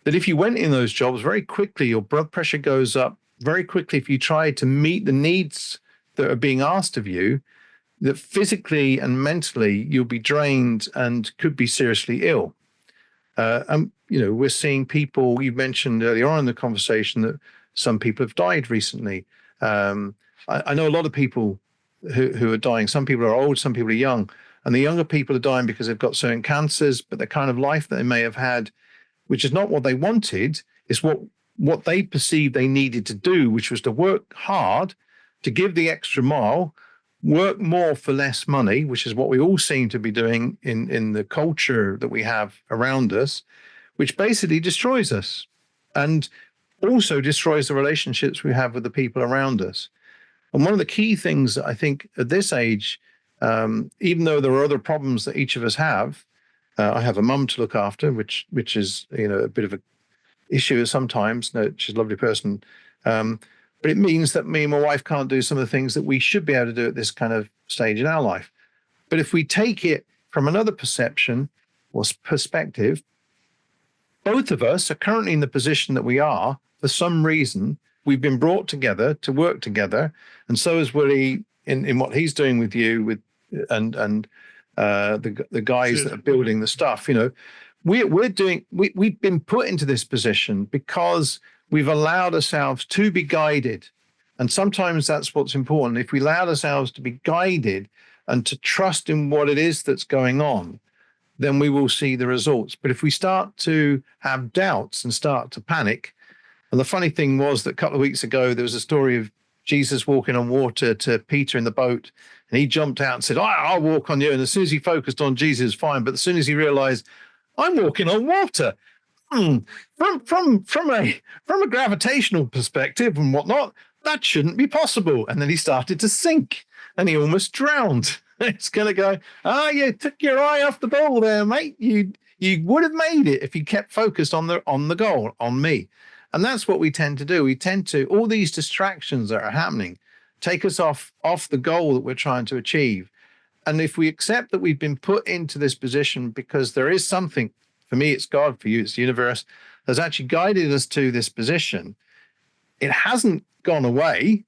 that if you went in those jobs very quickly, your blood pressure goes up very quickly. If you try to meet the needs that are being asked of you, that physically and mentally you'll be drained and could be seriously ill. We're seeing people, you mentioned earlier on in the conversation that some people have died recently. I know a lot of people who are dying. Some people are old, some people are young. And the younger people are dying because they've got certain cancers, but the kind of life that they may have had, which is not what they wanted, is what they perceived they needed to do, which was to work hard, to give the extra mile, work more for less money, which is what we all seem to be doing in the culture that we have around us, which basically destroys us and also destroys the relationships we have with the people around us. And one of the key things that I think at this age, even though there are other problems that each of us have, I have a mum to look after, which is a bit of an issue sometimes. No, she's a lovely person, but it means that me and my wife can't do some of the things that we should be able to do at this kind of stage in our life. But if we take it from another perception or perspective, both of us are currently in the position that we are for some reason. We've been brought together to work together, and so is Willie in what he's doing with you and the guys that are building the stuff. We've been put into this position because we've allowed ourselves to be guided. And sometimes that's what's important. If we allow ourselves to be guided and to trust in what it is that's going on, then we will see the results. But if we start to have doubts and start to panic, and the funny thing was that a couple of weeks ago, there was a story of Jesus walking on water to Peter in the boat, and he jumped out and said, I'll walk on you. And as soon as he focused on Jesus, fine. But as soon as he realized, I'm walking on water, from a gravitational perspective and whatnot, that shouldn't be possible. And then he started to sink and he almost drowned. It's going to go, you took your eye off the ball there, mate. You would have made it if you kept focused on the goal, on me. And that's what we tend to do. We tend to, all these distractions that are happening take us off the goal that we're trying to achieve. And if we accept that we've been put into this position because there is something, for me, it's God, for you, it's the universe, has actually guided us to this position. It hasn't gone away.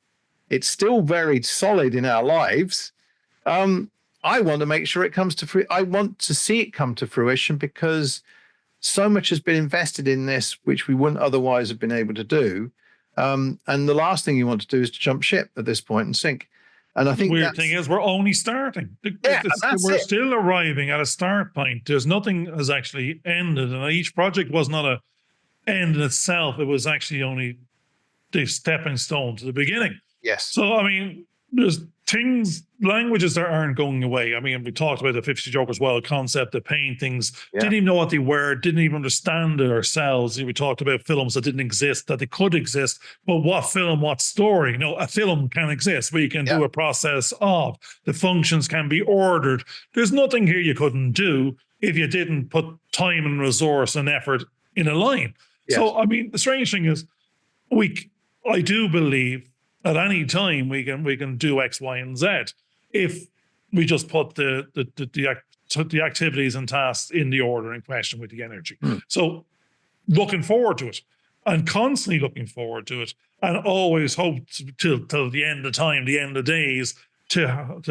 It's still very solid in our lives. I want to make sure it comes to I want to see it come to fruition, because so much has been invested in this, which we wouldn't otherwise have been able to do. And the last thing you want to do is to jump ship at this point and sink. And I think the weird thing is we're only starting. We're still arriving at a start point. There's nothing has actually ended. And each project was not a end in itself. It was actually only the stepping stone to the beginning. Yes. So, I mean, there's languages that aren't going away. I mean, we talked about the 50 Joke as well, concept of paintings, didn't even know what they were, didn't even understand it ourselves. We talked about films that didn't exist, that they could exist, but what film, what story? A film can exist. We can do a process of, the functions can be ordered. There's nothing here you couldn't do if you didn't put time and resource and effort in a line. Yes. So, I mean, the strange thing is, I do believe at any time we can do X, Y, and Z if we just put the activities and tasks in the order in question with the energy. So looking forward to it, and constantly looking forward to it, and always hope till the end of time, the end of days, to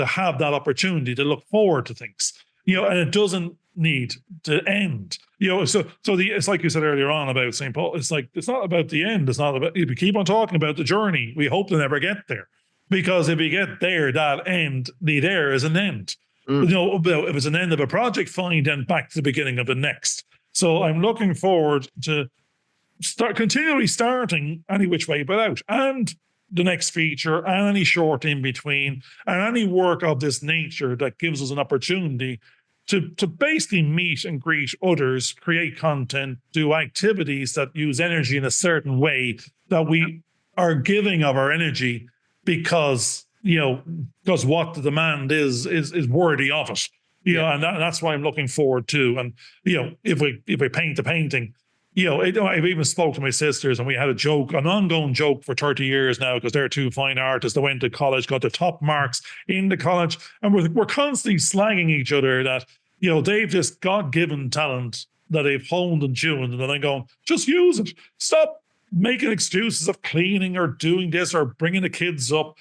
have that opportunity to look forward to things. And it doesn't need to end. It's like you said earlier on about St. Paul. It's like, it's not about the end. It's not about, we keep on talking about the journey. We hope to never get there, because if we get there, that end, there is an end. If it's an end of a project, fine, then back to the beginning of the next. So I'm looking forward to continually starting any which way but out, and the next feature, and any short in between, and any work of this nature that gives us an opportunity to basically meet and greet others, create content, do activities that use energy in a certain way, that we are giving of our energy because what the demand is worthy of it. And that's why I'm looking forward to. And if we paint the painting, I've even spoke to my sisters, and we had an ongoing joke for 30 years now, because they're two fine artists that went to college, got the top marks in the college, and we're constantly slagging each other that they've this God-given talent that they've honed and tuned, and then I'm going, just use it. Stop making excuses of cleaning or doing this or bringing the kids up.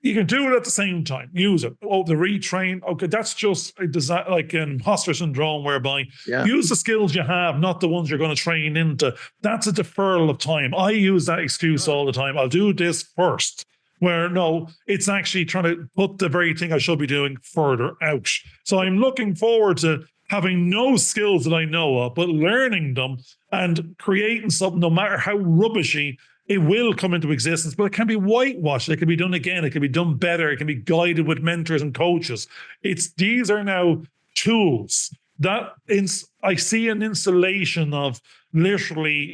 You can do it at the same time. Use it. The retrain. Okay, that's just a design, like an imposter syndrome, whereby use the skills you have, not the ones you're going to train into. That's a deferral of time. I use that excuse all the time. I'll do this first. Where no, it's actually trying to put the very thing I should be doing further out. So I'm looking forward to having no skills that I know of, but learning them and creating something, no matter how rubbishy, it will come into existence, but it can be whitewashed. It can be done again. It can be done better. It can be guided with mentors and coaches. These are now tools that I see an installation of literally,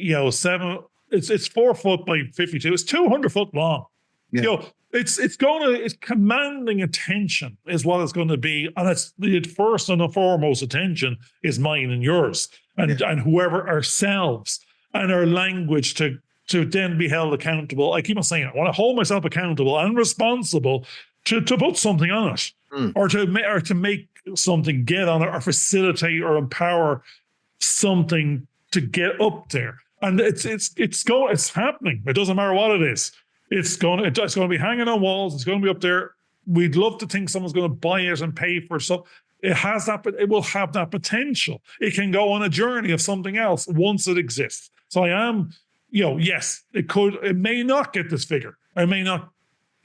it's 4 foot by 52. It's 200 foot long. Yeah. It's commanding attention is what it's going to be. And it's the first and the foremost attention is mine and yours, and whoever, ourselves, and our language to then be held accountable. I keep on saying, I want to hold myself accountable and responsible to put something on it, or to make something get on it, or facilitate or empower something to get up there. And it's happening. It doesn't matter what it is. It's going to be hanging on walls. It's going to be up there. We'd love to think someone's going to buy it and pay for stuff. It has that, but it will have that potential. It can go on a journey of something else once it exists. So I am yes, it may not get this figure. It may not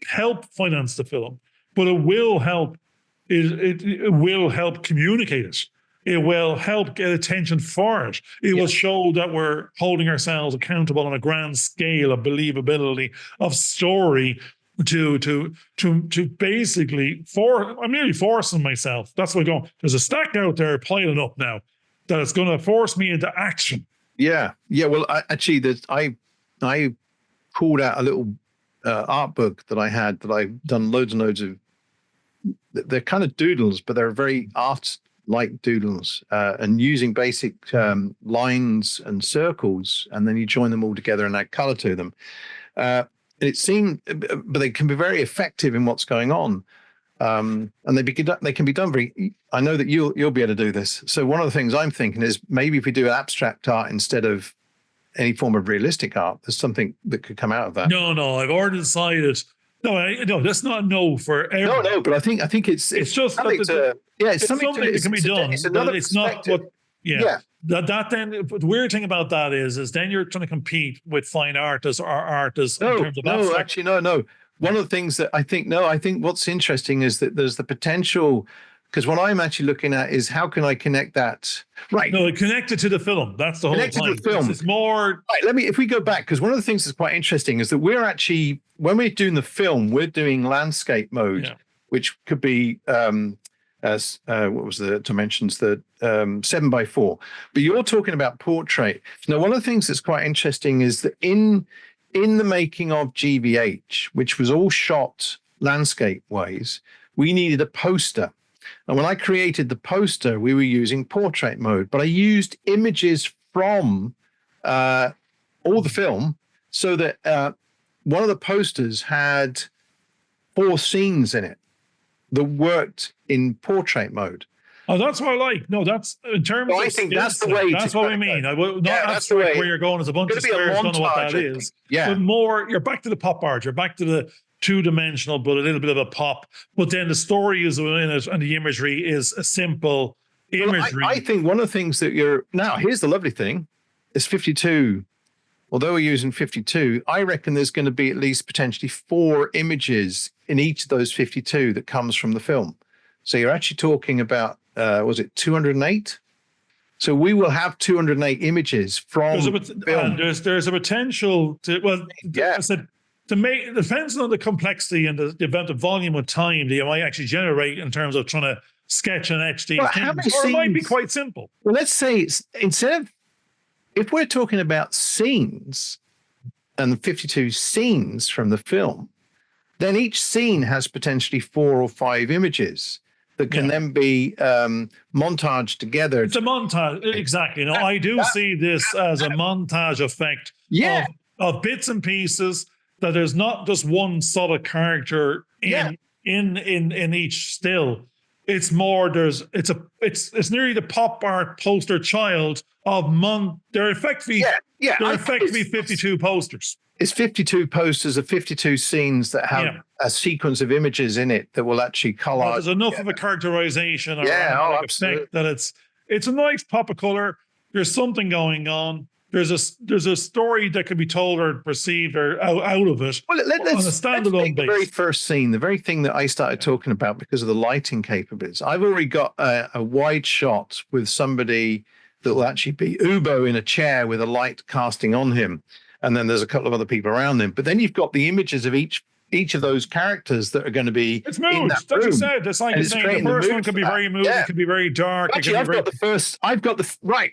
help finance the film, but it will help. It will help communicate it. It will help get attention for it. It will show that we're holding ourselves accountable on a grand scale of believability, of story, to basically I'm nearly forcing myself. That's what I'm going. There's a stack out there piling up now that it's going to force me into action. Yeah. Well, I pulled out a little art book that I had that I've done loads and loads of. They're kind of doodles, but they're very art-like doodles, and using basic lines and circles, and then you join them all together and add color to them. It seemed, but they can be very effective in what's going on, and they can be done very. I know that you'll be able to do this. So one of the things I'm thinking is maybe if we do abstract art instead of any form of realistic art, there's something that could come out of that. No, I've already decided. No, that's not a no for everyone. No, but I think it's just something it's something that can be done. It's another it's not what. Yeah. That then the weird thing about that is then you're trying to compete with fine artists or artists in terms of abstract. Actually, no. One of the things that I think what's interesting is that there's the potential, because what I'm actually looking at is how can I connect that? Right. No, connect it to the film. That's the whole point. To the film. It's more. Right. If we go back, because one of the things that's quite interesting is that we're actually, when we're doing the film, we're doing landscape mode, which could be, what was the dimensions? The 7x4. But you're talking about portrait. Now, one of the things that's quite interesting is that in the making of GVH, which was all shot landscape ways, we needed a poster. And when I created the poster, we were using portrait mode, but I used images from all the film so that one of the posters had 4 scenes in it that worked in portrait mode. Oh, that's what I like. No, that's in terms of. I think that's the way. That's what we mean. Not abstract where you're going as a bunch of squares. Don't know what that is. Yeah. But more, you're back to the pop art. You're back to the 2-dimensional, but a little bit of a pop. But then the story is in it, and the imagery is a simple imagery. Well, I think one of the things that now here's the lovely thing: is 52. Although we're using 52, I reckon there's going to be at least potentially 4 images in each of those 52 that comes from the film. So you're actually talking about, was it 208? So we will have 208 images from the film. There's a potential to, I said, to make, it depends on the complexity and the amount of volume of time that you might actually generate in terms of trying to sketch and etch these things. Or it might be quite simple. Well, let's say it's, if we're talking about scenes and 52 scenes from the film, then each scene has potentially 4 or 5 images that can then be montaged together. It's a montage, exactly. Now, I do see this as a montage effect of bits and pieces, that there's not just one solid character in each still. It's more, it's nearly the pop art poster child of they're effectively 52 posters. It's 52 posters of 52 scenes that have a sequence of images in it that will actually collage. There's enough of a characterization or effect that it's a nice pop of color. There's something going on. There's a story that can be told or perceived or out of it. Well, let's standalone base. The very first scene, the very thing that I started talking about because of the lighting capabilities. I've already got a wide shot with somebody that will actually be Ubo in a chair with a light casting on him. And then there's a couple of other people around him. But then you've got the images of each of those characters that are going to be in that room. That's you said. That's like saying the first one could be very moody, it could be very dark. Actually,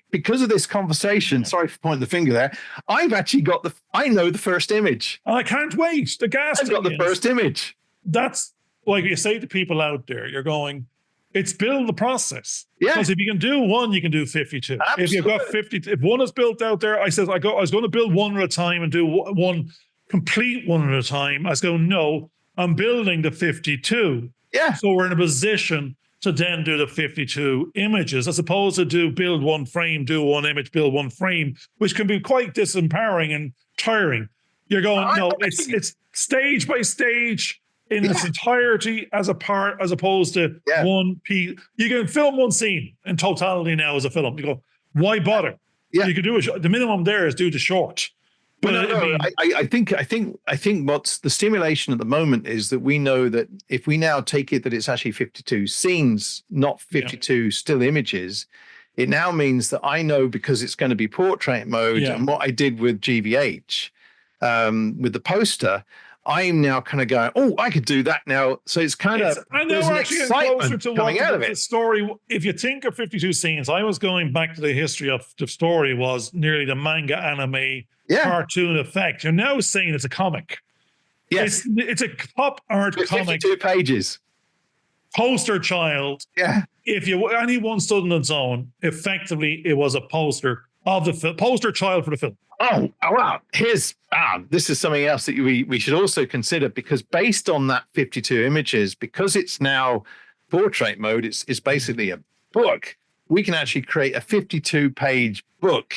because of this conversation, sorry for pointing the finger there, I know the first image. I can't wait. I've got the first image. That's like you say to people out there, you're going, it's build the process. Yeah. Because if you can do one, you can do 52. Absolutely. If you've got 50, if one is built out there, I was going to build one at a time and do one complete one at a time. I was going, no, I'm building the 52. Yeah. So we're in a position to then do the 52 images, as opposed to build one frame, do one image, build one frame, which can be quite disempowering and tiring. You're going, it's stage by stage in its entirety as opposed to one piece. You can film one scene in totality now as a film. You go, why bother? Yeah. You can do it. The minimum there is do the short. But Well, no, I think what's the stimulation at the moment is that we know that if we now take it that it's actually 52 scenes, not 52 still images, it now means that I know, because it's going to be portrait mode, and what I did with GVH, with the poster, I'm now kind of going, oh, I could do that now. So it's kind of, I know there's we're an actually getting closer to coming what out of the it. story. If you think of 52 scenes, I was going back to the history of the story was nearly the manga anime cartoon effect. You're now saying it's a comic. Yes. It's a pop art comic. 52 pages. Poster child. Yeah. If anyone stood on its own, effectively it was a poster of the film, poster child for the film. Oh, wow. This is something else that we should also consider, because based on that 52 images, because it's now portrait mode, it's basically a book. We can actually create a 52-page book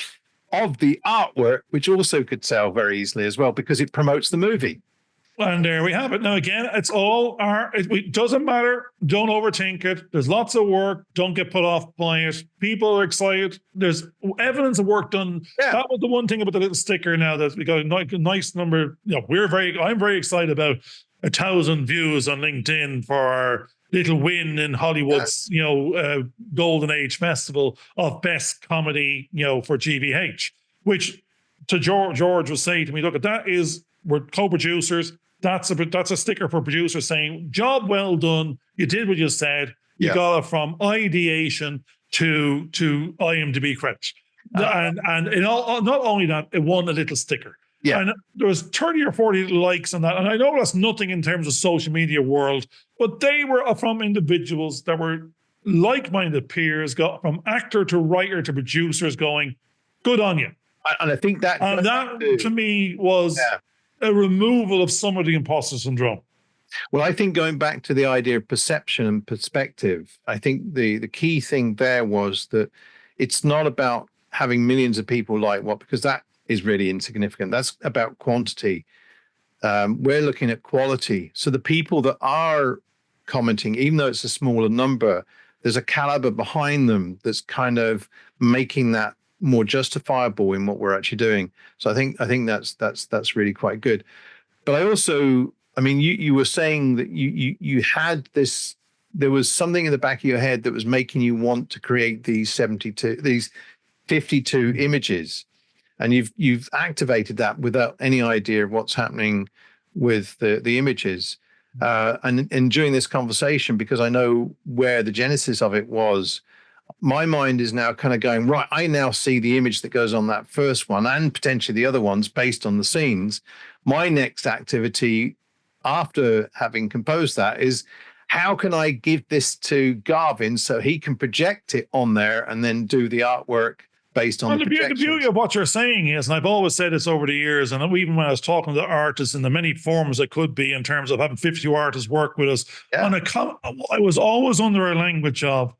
of the artwork, which also could sell very easily as well, because it promotes the movie. And there we have it. Now, again, it's all art. It doesn't matter. Don't overthink it. There's lots of work. Don't get put off by it. People are excited. There's evidence of work done. Yeah. That was the one thing about the little sticker now, that we got a nice number. You know, I'm very excited about 1,000 views on LinkedIn for our little win in Hollywood's, Golden Age Festival of Best Comedy, for GVH, which to George was saying to me, look, we're co-producers. That's a sticker for producers saying, job well done. You did what you said. You got it from ideation to IMDb credits. And not only that, it won a little sticker. Yeah. And there was 30 or 40 likes on that. And I know that's nothing in terms of social media world, but they were from individuals that were like-minded peers, got from actor to writer to producers going, good on you. And I think that to me was a removal of some of the imposter syndrome. Well, I think going back to the idea of perception and perspective, I think the key thing there was that it's not about having millions of people because that is really insignificant. That's about quantity. We're looking at quality. So the people that are commenting, even though it's a smaller number, there's a caliber behind them that's kind of making that more justifiable in what we're actually doing. So I think that's really quite good. But I also, you were saying that you had this, there was something in the back of your head that was making you want to create these 52 images, and you've activated that without any idea of what's happening with the images. And during this conversation, because I know where the genesis of it was, my mind is now kind of going, right, I now see the image that goes on that first one and potentially the other ones based on the scenes. My next activity after having composed that is, how can I give this to Garvin so he can project it on there and then do the artwork based on the beauty of what you're saying is, and I've always said this over the years, and even when I was talking to artists in the many forms it could be in terms of having 52 artists work with us, I was always under a language of,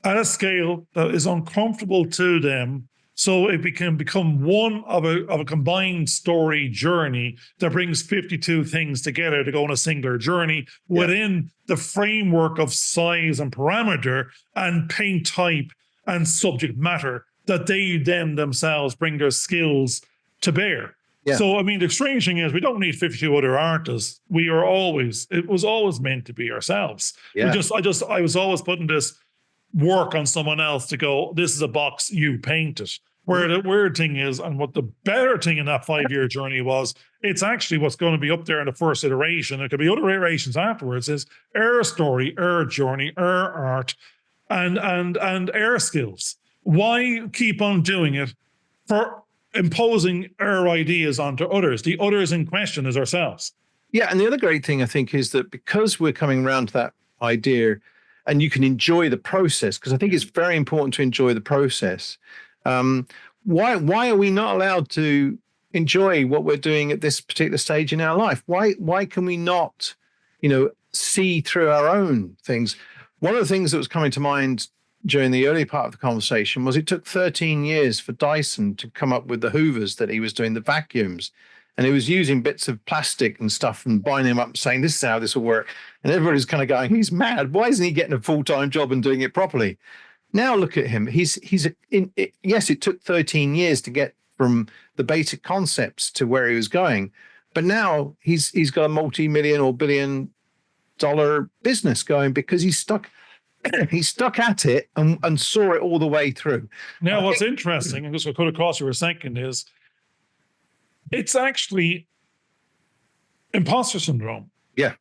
at a scale that is uncomfortable to them, so it can become one of a combined story journey that brings 52 things together to go on a singular journey within the framework of size and parameter and paint type and subject matter that they then themselves bring their skills to bear. Yeah. So, the strange thing is we don't need 52 other artists. It was always meant to be ourselves. Yeah. I was always putting this work on someone else to go, this is a box, you paint it. Where the weird thing is, and what the better thing in that 5-year journey was, it's actually what's going to be up there in the first iteration. It could be other iterations afterwards, is our story, our journey, our art, and our skills. Why keep on doing it for imposing our ideas onto others? The others in question is ourselves. Yeah, and the other great thing I think is that because we're coming around to that idea, and you can enjoy the process, because I think it's very important to enjoy the process. Why are we not allowed to enjoy what we're doing at this particular stage in our life? Why can we not, see through our own things? One of the things that was coming to mind during the early part of the conversation was it took 13 years for Dyson to come up with the Hoovers that he was doing, the vacuums. And he was using bits of plastic and stuff and binding them up and saying, this is how this will work. And everybody's kind of going, he's mad. Why isn't he getting a full-time job and doing it properly? Now look at him. Yes, it took 13 years to get from the basic concepts to where he was going. But now he's got a multi-million or billion-dollar business going because he's stuck at it and saw it all the way through. Now, what's interesting, and just to cut across you for a second, is it's actually imposter syndrome. Yeah.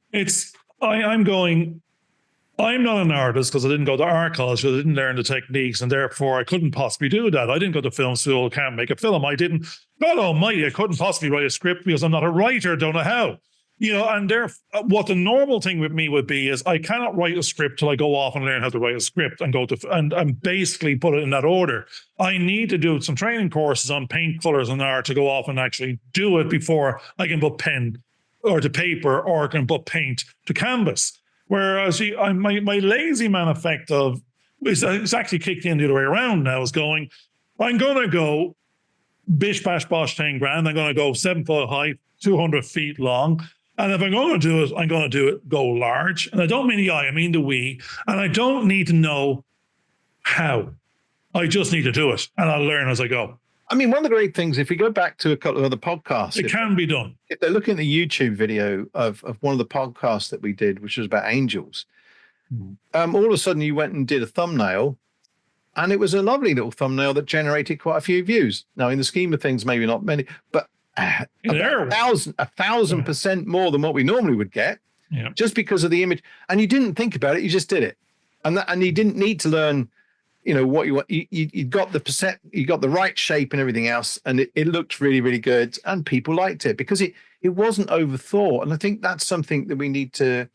I'm not an artist because I didn't go to art college, I didn't learn the techniques, and therefore I couldn't possibly do that. I didn't go to film school, can't make a film. God almighty, I couldn't possibly write a script because I'm not a writer, don't know how. And what the normal thing with me would be is I cannot write a script till I go off and learn how to write a script and basically put it in that order. I need to do some training courses on paint, colors, and art to go off and actually do it before I can put pen or to paper or I can put paint to canvas. Whereas my lazy man effect it's actually kicked in the other way around now, is going, I'm going to go bish, bash, bosh, 10 grand. I'm going to go 7 foot high, 200 feet long. And if I'm going to do it, I'm going to do it, go large. And I don't mean the I mean the we. And I don't need to know how. I just need to do it. And I'll learn as I go. I mean, one of the great things, if we go back to a couple of other podcasts, it can be done. If they're looking at the YouTube video of one of the podcasts that we did, which was about angels, all of a sudden you went and did a thumbnail, and it was a lovely little thumbnail that generated quite a few views. Now, in the scheme of things, maybe not many, but 1,000% more than what we normally would get, just because of the image. And you didn't think about it; you just did it, and you didn't need to learn. What you want. You got the right shape and everything else, and it looked really, really good, and people liked it because it wasn't overthought. And I think that's something that we need to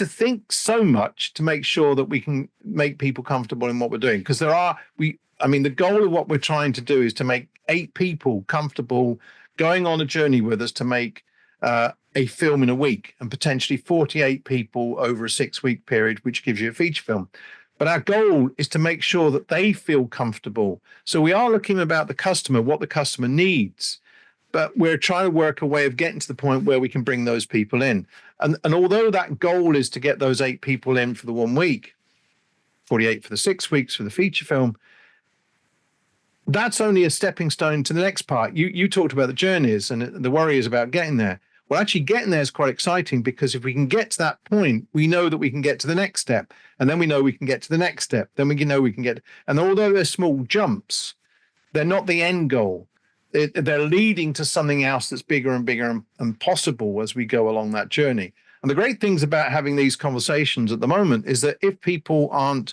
think so much to make sure that we can make people comfortable in what we're doing. Because the goal of what we're trying to do is to make 8 people comfortable going on a journey with us to make a film in a week, and potentially 48 people over a 6-week period, which gives you a feature film. But our goal is to make sure that they feel comfortable. So we are looking about the customer, what the customer needs, but we're trying to work a way of getting to the point where we can bring those people in. And although that goal is to get those 8 people in for the 1 week, 48 for the 6 weeks for the feature film, that's only a stepping stone to the next part. You talked about the journeys and the worry is about getting there. Well, actually getting there is quite exciting, because if we can get to that point, we know that we can get to the next step. And then we know we can get to the next step. Then we know we can get. And although they're small jumps, they're not the end goal. They're leading to something else that's bigger and bigger and possible as we go along that journey. And the great things about having these conversations at the moment is that if people aren't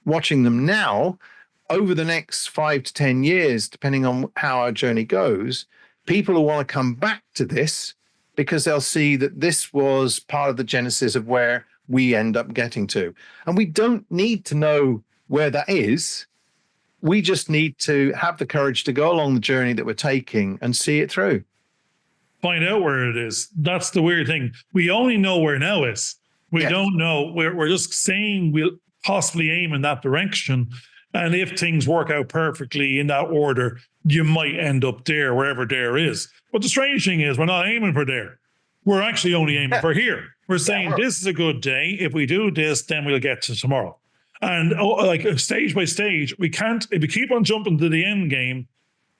watching them now, over the next 5 to 10 years, depending on how our journey goes, people will want to come back to this, because they'll see that this was part of the genesis of where we end up getting to. And we don't need to know where that is. We just need to have the courage to go along the journey that we're taking and see it through. Find out where it is. That's the weird thing. We only know where now is. We don't know. We're just saying we'll possibly aim in that direction. And if things work out perfectly in that order, you might end up there, wherever there is. But the strange thing is, we're not aiming for there. We're actually only aiming for here. We're saying this is a good day. If we do this, then we'll get to tomorrow. And stage by stage, we can't, if we keep on jumping to the end game,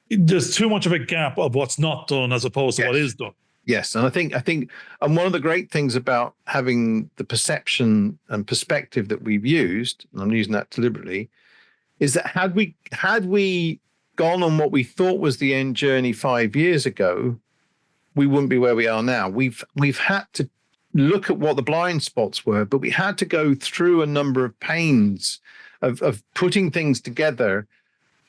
there's too much of a gap of what's not done as opposed to what is done. Yes. And I think, and one of the great things about having the perception and perspective that we've used, and I'm using that deliberately, is that had we gone on what we thought was the end journey 5 years ago, we wouldn't be where we are now. We've had to look at what the blind spots were, but we had to go through a number of pains of putting things together,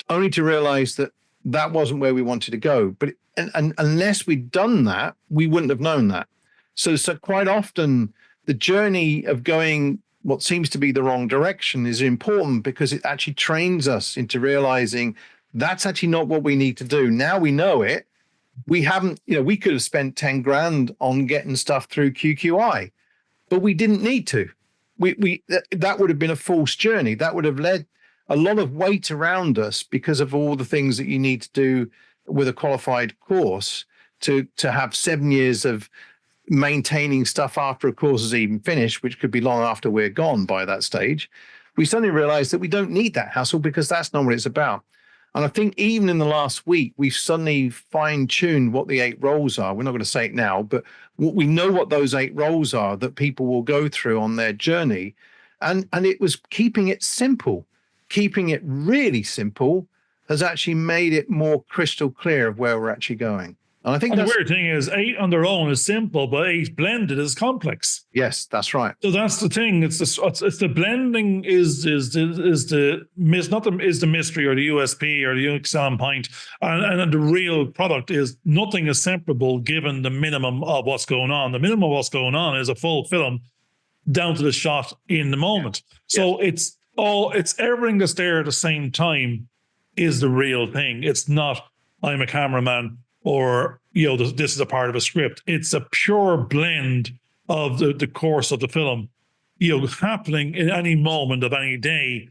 only to realize that that wasn't where we wanted to go. But and unless we'd done that, we wouldn't have known that. So quite often the journey of going what seems to be the wrong direction is important, because it actually trains us into realizing that's actually not what we need to do. Now we know it. We haven't, we could have spent 10 grand on getting stuff through QQI, but we didn't need to. That would have been a false journey. That would have led a lot of weight around us because of all the things that you need to do with a qualified course to have 7 years of maintaining stuff after a course is even finished, which could be long after we're gone by that stage. We suddenly realize that we don't need that hassle, because that's not what it's about. And I think even in the last week, we've suddenly fine-tuned what the 8 roles are. We're not going to say it now, but we know what those 8 roles are that people will go through on their journey. And it was keeping it simple, keeping it really simple has actually made it more crystal clear of where we're actually going. And I think the weird thing is 8 on their own is simple, but 8 blended is complex. Yes, that's right. So that's the thing. It's the blending is the mystery or the USP or the unique selling point, and the real product is nothing is separable given the minimum of what's going on. The minimum of what's going on is a full film down to the shot in the moment. So it's everything that's there at the same time is the real thing. It's not I'm a cameraman or this is a part of a script. It's a pure blend of the course of the film, happening in any moment of any day.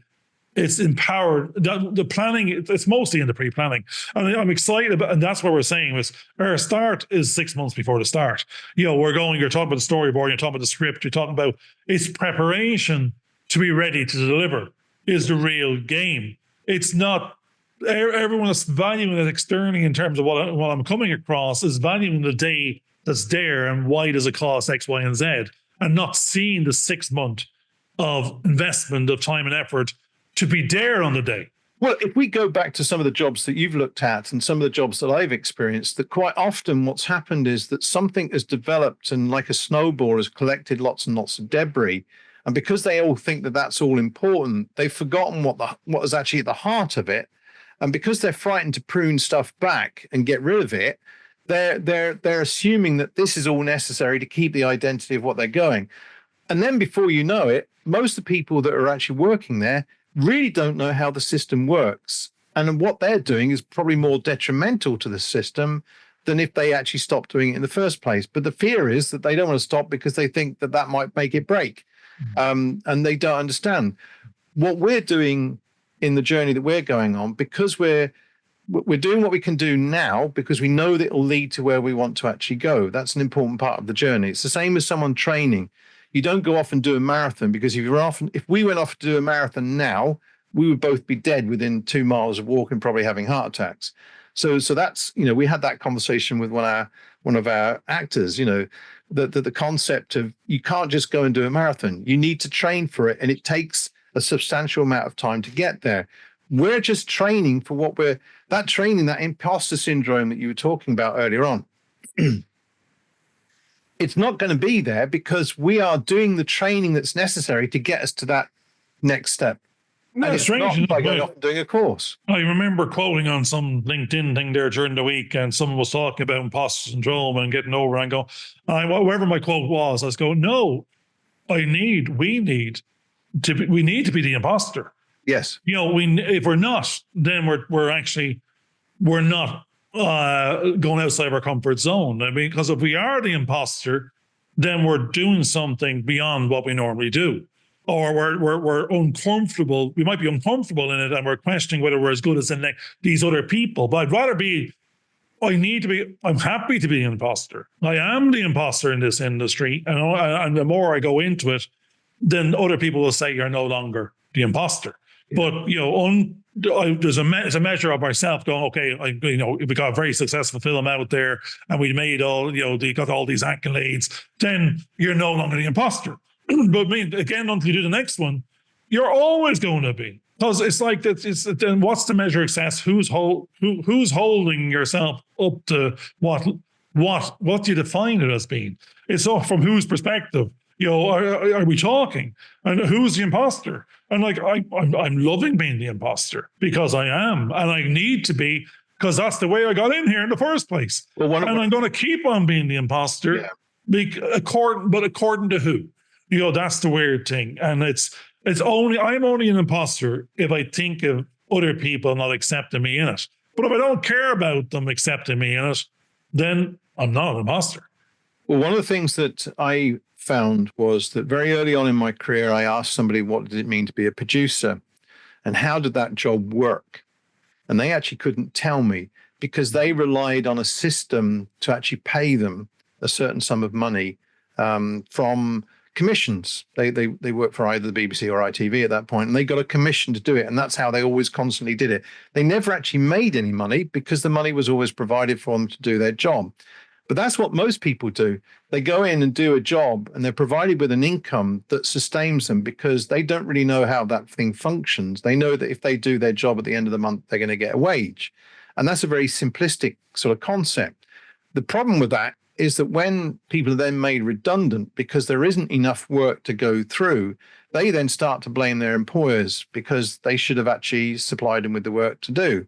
It's empowered. The planning, it's mostly in the pre-planning. And I'm excited about, and that's what we're saying is our start is 6 months before the start. You're talking about the storyboard, you're talking about the script, you're talking about its preparation to be ready to deliver is the real game. It's not, everyone is valuing it externally in terms of what I'm coming across is valuing the day that's there and why does it cost X, Y, and Z, and not seeing the 6 month of investment of time and effort to be there on the day. Well, if we go back to some of the jobs that you've looked at and some of the jobs that I've experienced, that quite often what's happened is that something has developed and like a snowball has collected lots and lots of debris. And because they all think that that's all important, they've forgotten what is actually at the heart of it. And because they're frightened to prune stuff back and get rid of it, they're assuming that this is all necessary to keep the identity of what they're going. And then before you know it, most of the people that are actually working there really don't know how the system works. And what they're doing is probably more detrimental to the system than if they actually stopped doing it in the first place. But the fear is that they don't want to stop because they think that that might make it break. And they don't understand what we're doing in the journey that we're going on, because we're doing what we can do now because we know that it will lead to where we want to actually go. That's an important part of the journey. It's the same as someone training. You don't go off and do a marathon because if we went off to do a marathon now, we would both be dead within 2 miles of walking, probably having heart attacks. So that's, we had that conversation with one of our actors, the concept of you can't just go and do a marathon. You need to train for it. And it takes a substantial amount of time to get there. We're just training for that imposter syndrome that you were talking about earlier on. It's not going to be there because we are doing the training that's necessary to get us to that next step. No, and it's not by going off and doing a course. I remember quoting on some LinkedIn thing there during the week, and someone was talking about imposter syndrome and getting over it, and go, wherever my quote was, I was going, no, we need to be the imposter. Yes. If we're not, then we're not going outside of our comfort zone. I mean, because if we are the imposter, then we're doing something beyond what we normally do, or we're uncomfortable. We might be uncomfortable in it, and we're questioning whether we're as good as these other people. But I'd rather be. I'm happy to be an imposter. I am the imposter in this industry, and the more I go into it, then other people will say you're no longer the imposter. Yeah. But there's a measure of myself going, okay, we got a very successful film out there, and we made they got all these accolades. Then you're no longer the imposter. But again, until you do the next one, you're always going to be, because it's like that. Then what's the measure of success? Who's holding yourself up to what do you define it as being? It's all from whose perspective. Are we talking? And who's the imposter? And I'm loving being the imposter because I am, and I need to be, because that's the way I got in here in the first place. Well, I'm going to keep on being the imposter, according to who? That's the weird thing. And I'm only an imposter if I think of other people not accepting me in it. But if I don't care about them accepting me in it, then I'm not an imposter. Well, one of the things that I found was that very early on in my career, I asked somebody, what did it mean to be a producer? And how did that job work? And they actually couldn't tell me, because they relied on a system to actually pay them a certain sum of money from commissions. They worked for either the BBC or ITV at that point, and they got a commission to do it. And that's how they always constantly did it. They never actually made any money because the money was always provided for them to do their job. But that's what most people do. They go in and do a job and they're provided with an income that sustains them because they don't really know how that thing functions. They know that if they do their job at the end of the month, they're going to get a wage. And that's a very simplistic sort of concept. The problem with that is that when people are then made redundant because there isn't enough work to go through, they then start to blame their employers because they should have actually supplied them with the work to do.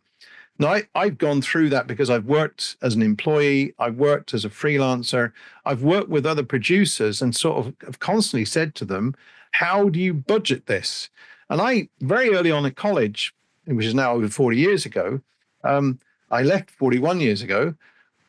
Now, I've gone through that because I've worked as an employee, I've worked as a freelancer, I've worked with other producers and sort of have constantly said to them, how do you budget this? And I, very early on at college, which is now over 40 years ago, I left 41 years ago,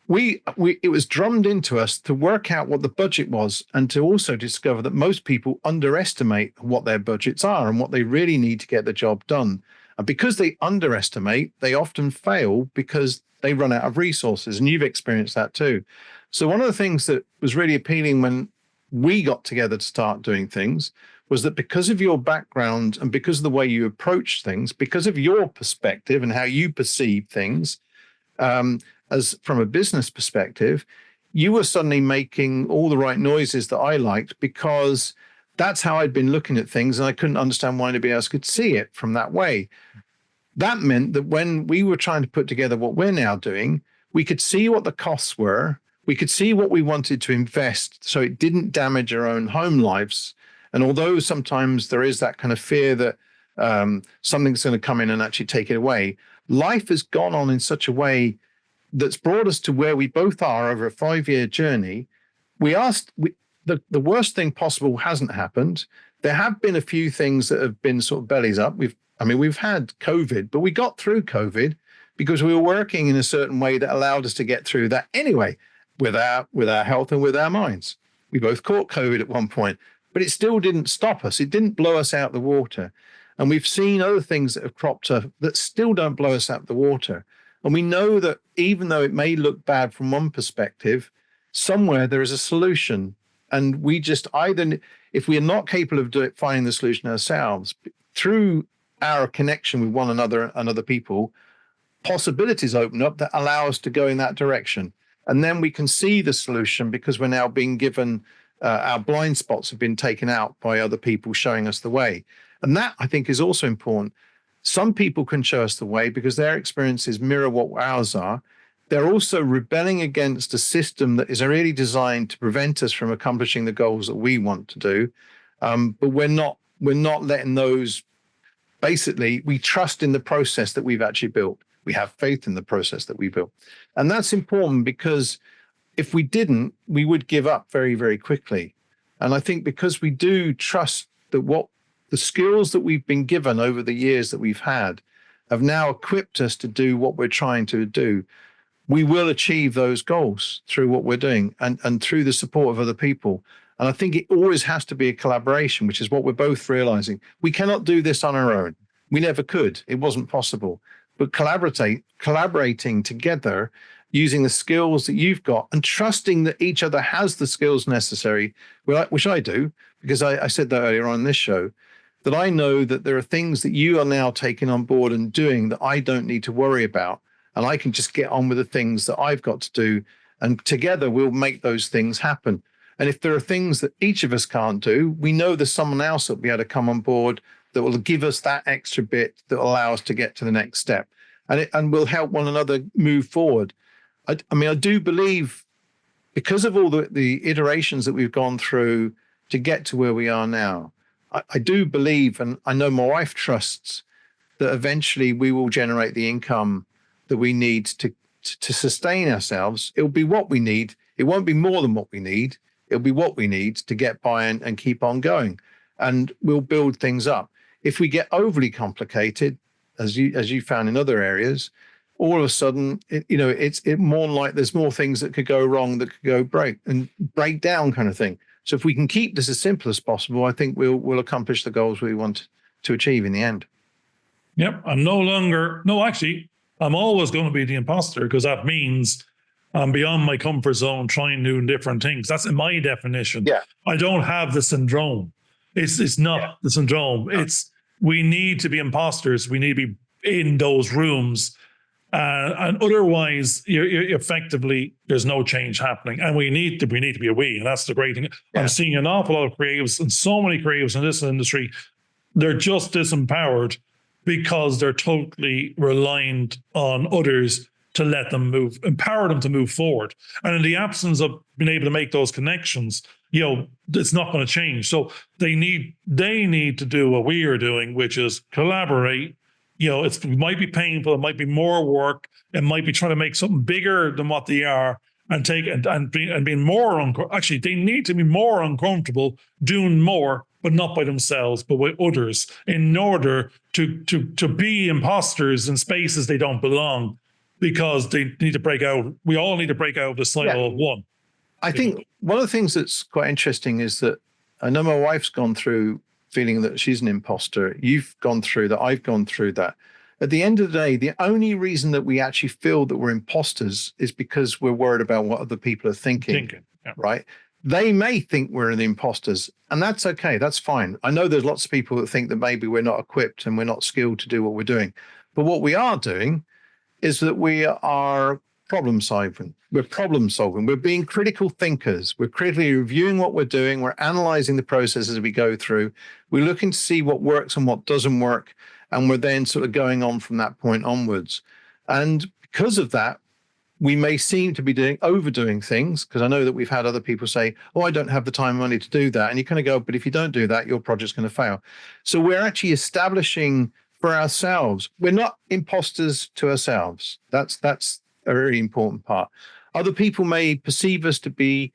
it was drummed into us to work out what the budget was and to also discover that most people underestimate what their budgets are and what they really need to get the job done. And because they underestimate, they often fail because they run out of resources. And you've experienced that too. So one of the things that was really appealing when we got together to start doing things was that because of your background and because of the way you approach things, because of your perspective and how you perceive things, as from a business perspective, you were suddenly making all the right noises that I liked because that's how I'd been looking at things, and I couldn't understand why anybody else could see it from that way. That meant that when we were trying to put together what we're now doing, we could see what the costs were. We could see what we wanted to invest so it didn't damage our own home lives. And although sometimes there is that kind of fear that something's going to come in and actually take it away, life has gone on in such a way that's brought us to where we both are over a 5-year journey. The worst thing possible hasn't happened. There have been a few things that have been sort of bellies up. We've had COVID, but we got through COVID because we were working in a certain way that allowed us to get through that anyway, with our health and with our minds. We both caught COVID at one point, but it still didn't stop us. It didn't blow us out the water. And we've seen other things that have cropped up that still don't blow us out the water. And we know that even though it may look bad from one perspective, somewhere there is a solution. And we just either, if we are not capable of finding the solution ourselves, through our connection with one another and other people, possibilities open up that allow us to go in that direction. And then we can see the solution because we're now being given, our blind spots have been taken out by other people showing us the way. And that, I think, is also important. Some people can show us the way because their experiences mirror what ours are. They're also rebelling against a system that is really designed to prevent us from accomplishing the goals that we want to do. But we're not letting those. Basically, we trust in the process that we've actually built. We have faith in the process that we built. And that's important because if we didn't, we would give up very, very quickly. And I think because we do trust that what the skills that we've been given over the years that we've had have now equipped us to do what we're trying to do, we will achieve those goals through what we're doing and through the support of other people. And I think it always has to be a collaboration, which is what we're both realizing. We cannot do this on our own. We never could. It wasn't possible. But collaborating together, using the skills that you've got and trusting that each other has the skills necessary, which I do, because I said that earlier on in this show, that I know that there are things that you are now taking on board and doing that I don't need to worry about. And I can just get on with the things that I've got to do. And together we'll make those things happen. And if there are things that each of us can't do, we know there's someone else that will be able to come on board that will give us that extra bit that will allow us to get to the next step. And we'll help one another move forward. I do believe because of all the iterations that we've gone through to get to where we are now, I do believe, and I know my wife trusts, that eventually we will generate the income that we need to sustain ourselves. It'll be what we need. It won't be more than what we need. It'll be what we need to get by and keep on going. And we'll build things up. If we get overly complicated, as you found in other areas, all of a sudden, it's more like there's more things that could go wrong, that could go break down kind of thing. So if we can keep this as simple as possible, I think we'll accomplish the goals we want to achieve in the end. Yep. I'm always going to be the imposter because that means I'm beyond my comfort zone, trying new and different things. That's in my definition. Yeah. I don't have the syndrome. It's not the syndrome. It's we need to be imposters. We need to be in those rooms. And otherwise, you're effectively, there's no change happening. And we need to be a we. And that's the great thing. Yeah. I'm seeing an awful lot of creatives, and so many creatives in this industry, they're just disempowered because they're totally reliant on others to let them move, empower them to move forward. And in the absence of being able to make those connections, it's not going to change. So they need to do what we are doing, which is collaborate. It might be painful, it might be more work, it might be trying to make something bigger than what they are, and being more actually they need to be more uncomfortable doing more, but not by themselves, but with others, in order to be imposters in spaces they don't belong, because they need to break out. We all need to break out of the cycle of one. I think one of the things that's quite interesting is that I know my wife's gone through feeling that she's an imposter. You've gone through that. I've gone through that. At the end of the day, the only reason that we actually feel that we're imposters is because we're worried about what other people are thinking. Right? They may think we're the imposters, and that's okay. That's fine. I know there's lots of people that think that maybe we're not equipped and we're not skilled to do what we're doing. But what we are doing is that we are problem solving. We're problem solving. We're being critical thinkers. We're critically reviewing what we're doing. We're analyzing the process as we go through. We're looking to see what works and what doesn't work. And we're then sort of going on from that point onwards. And because of that, we may seem to be overdoing things, because I know that we've had other people say, oh, I don't have the time and money to do that. And you kind of go, but if you don't do that, your project's going to fail. So we're actually establishing for ourselves, we're not imposters to ourselves. That's a very important part. Other people may perceive us to be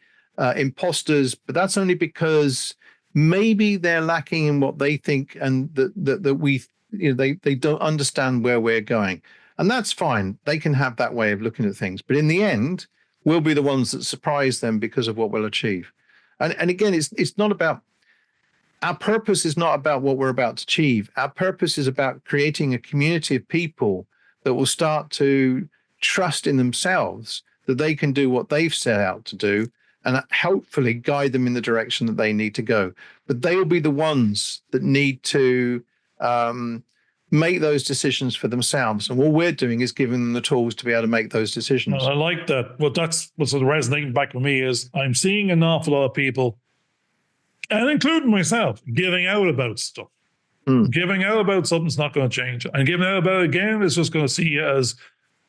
imposters, but that's only because maybe they're lacking in what they think, and that we, they don't understand where we're going. And that's fine. They can have that way of looking at things. But in the end, we'll be the ones that surprise them because of what we'll achieve. And again, it's not about, our purpose is not about what we're about to achieve. Our purpose is about creating a community of people that will start to trust in themselves, that they can do what they've set out to do, and hopefully guide them in the direction that they need to go. But they will be the ones that need to make those decisions for themselves. And what we're doing is giving them the tools to be able to make those decisions. I like that. Well, that's what's resonating back with me is I'm seeing an awful lot of people, and including myself, giving out about stuff. Giving out about something's not going to change. And giving out about it again is just going to see you as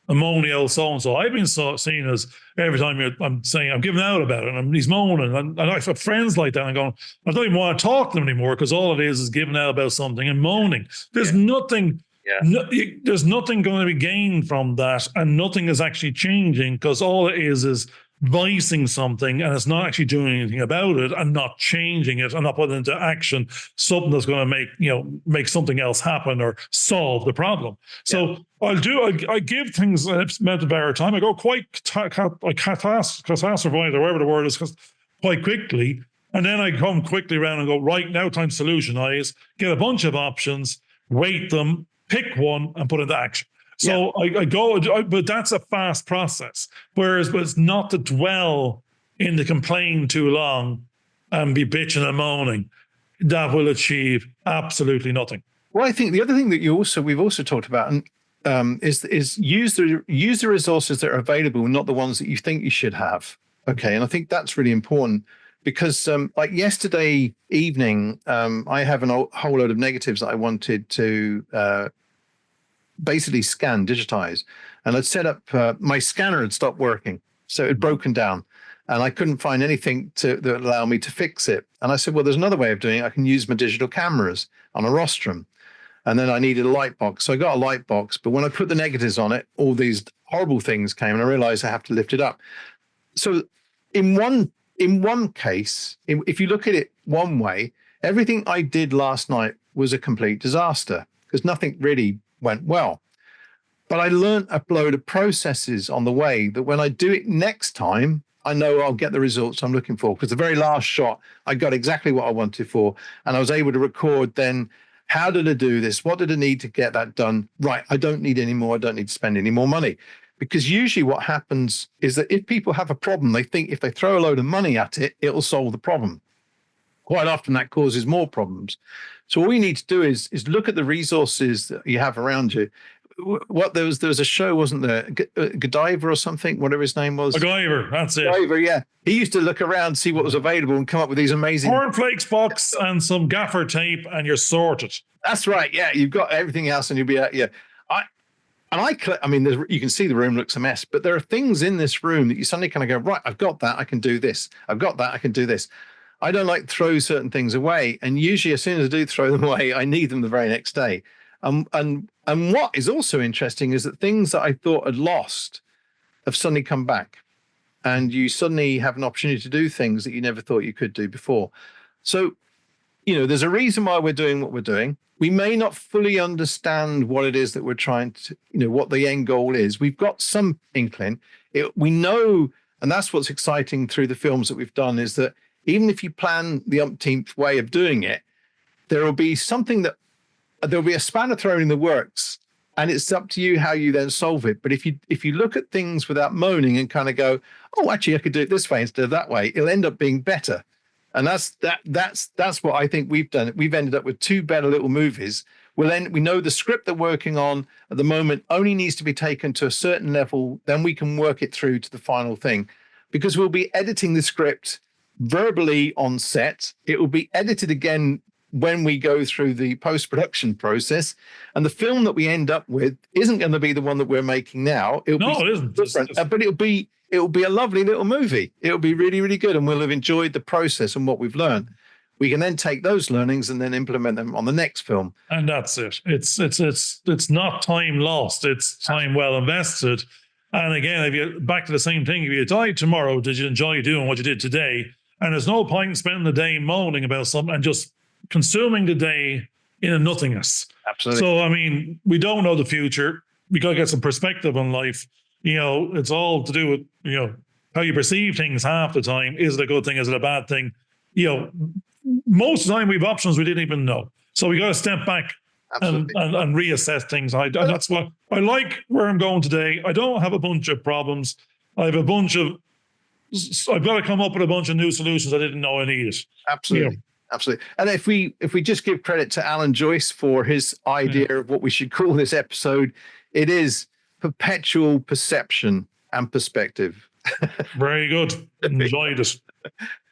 a moany old so-and-so. I've been seen as every time I'm saying I'm giving out about it, and he's moaning. And I've got friends like that, and I'm going, I don't even want to talk to them anymore, because all it is giving out about something and moaning. There's nothing. There's nothing going to be gained from that, and nothing is actually changing, because all it is voicing something, and it's not actually doing anything about it, and not changing it, and not putting into action something that's going to make something else happen or solve the problem. So I give things an amount of our time. I go quite catastrophize, or whatever the word is, quite quickly. And then I come quickly around and go, right, now time to solutionize, get a bunch of options, weight them, pick one, and put into action. So I go, but that's a fast process. Whereas, but it's not to dwell in the complain too long and be bitching and moaning. That will achieve absolutely nothing. Well, I think the other thing that we've also talked about, is use the resources that are available, not the ones that you think you should have. Okay, and I think that's really important, because like yesterday evening, I have a whole load of negatives that I wanted to basically scan, digitize, and I'd set up my scanner had stopped working, so it had broken down, and I couldn't find anything that would allow me to fix it. And I said, well, there's another way of doing it. I can use my digital cameras on a rostrum. And then I needed a light box, so I got a light box. But when I put the negatives on it, all these horrible things came, and I realized I have to lift it up. So in one case, if you look at it one way, everything I did last night was a complete disaster, because nothing really went well. But I learned a load of processes on the way that when I do it next time, I know I'll get the results I'm looking for, because the very last shot, I got exactly what I wanted for. And I was able to record then, how did I do this? What did I need to get that done? Right, I don't need any more. I don't need to spend any more money. Because usually what happens is that if people have a problem, they think if they throw a load of money at it, it'll solve the problem. Quite often that causes more problems. So all we need to do is look at the resources that you have around you. There was a show, wasn't there? Godiva or something, whatever his name was. MacGyver, that's it. MacGyver, yeah. He used to look around, see what was available, and come up with these amazing cornflakes box and some gaffer tape, and you're sorted. That's right. Yeah, you've got everything else, and you'll be yeah. I mean, you can see the room looks a mess, but there are things in this room that you suddenly kind of go, right, I've got that, I can do this. I've got that, I can do this. I don't like to throw certain things away, and usually as soon as I do throw them away, I need them the very next day. And what is also interesting is that things that I thought had lost have suddenly come back, and you suddenly have an opportunity to do things that you never thought you could do before. So, there's a reason why we're doing what we're doing. We may not fully understand what it is that we're trying to, what the end goal is. We've got some inkling. We know, and that's what's exciting through the films that we've done, is that even if you plan the umpteenth way of doing it, there will be there'll be a spanner thrown in the works, and it's up to you how you then solve it. But if you look at things without moaning and kind of go, oh, actually, I could do it this way instead of that way, it'll end up being better. And that's what I think we've done. We've ended up with two better little movies. We know the script they're working on at the moment only needs to be taken to a certain level. Then we can work it through to the final thing, because we'll be editing the script verbally on set. It will be edited again when we go through the post-production process. And the film that we end up with isn't going to be the one that we're making now. It isn't different, but it'll be a lovely little movie. It'll be really, really good, and we'll have enjoyed the process and what we've learned. We can then take those learnings and then implement them on the next film. And that's it. It's not time lost. It's time well invested. And again, if you back to the same thing, if you died tomorrow, did you enjoy doing what you did today? And there's no point in spending the day moaning about something and just consuming the day in a nothingness. Absolutely. So, I mean, we don't know the future. We got to get some perspective on life. It's all to do with, how you perceive things half the time. Is it a good thing? Is it a bad thing? Most of the time we have options we didn't even know. So we got to step back and reassess things. That's what I like where I'm going today. I don't have a bunch of problems. I've got to come up with a bunch of new solutions I didn't know I needed. Absolutely. Absolutely. And if we just give credit to Alan Joyce for his idea of what we should call this episode, it is perpetual perception and perspective. Very good. Enjoyed it.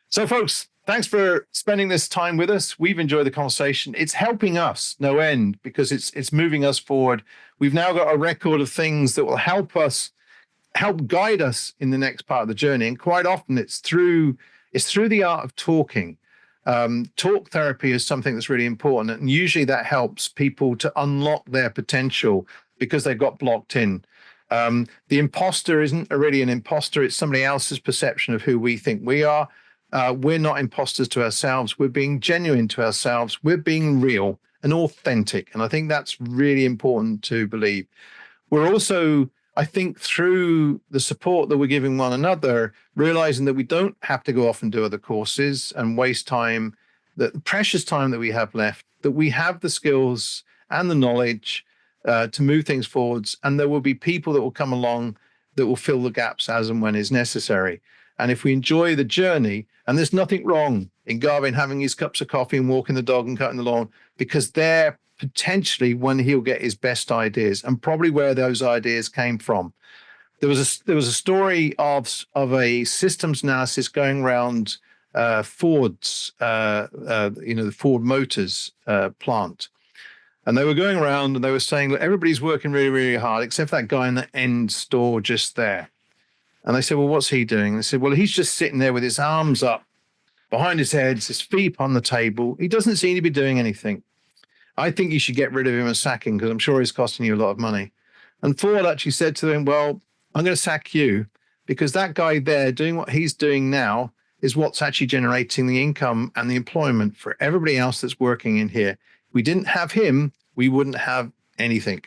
So, folks, thanks for spending this time with us. We've enjoyed the conversation. It's helping us no end, because it's moving us forward. We've now got a record of things that will help guide us in the next part of the journey. And quite often it's through the art of talking. Talk therapy is something that's really important, and usually that helps people to unlock their potential because they've got blocked in. The imposter isn't really an imposter. It's somebody else's perception of who we think we are. We're not imposters to ourselves. We're being genuine to ourselves. We're being real and authentic. And I think that's really important to believe. We're also, I think, through the support that we're giving one another, realizing that we don't have to go off and do other courses and waste time, the precious time that we have left, that we have the skills and the knowledge to move things forwards. And there will be people that will come along that will fill the gaps as and when is necessary. And if we enjoy the journey, and there's nothing wrong in Garvin having his cups of coffee and walking the dog and cutting the lawn, because they're potentially when he'll get his best ideas, and probably where those ideas came from. There was a story of a systems analysis going around Ford's, the Ford Motors plant. And they were going around and they were saying, look, everybody's working really, really hard, except that guy in the end store just there. And they said, well, what's he doing? And they said, well, he's just sitting there with his arms up behind his head, his feet on the table. He doesn't seem to be doing anything. I think you should get rid of him and sack him, because I'm sure he's costing you a lot of money. And Ford actually said to him, well, I'm going to sack you because that guy there doing what he's doing now is what's actually generating the income and the employment for everybody else that's working in here. If we didn't have him, we wouldn't have anything.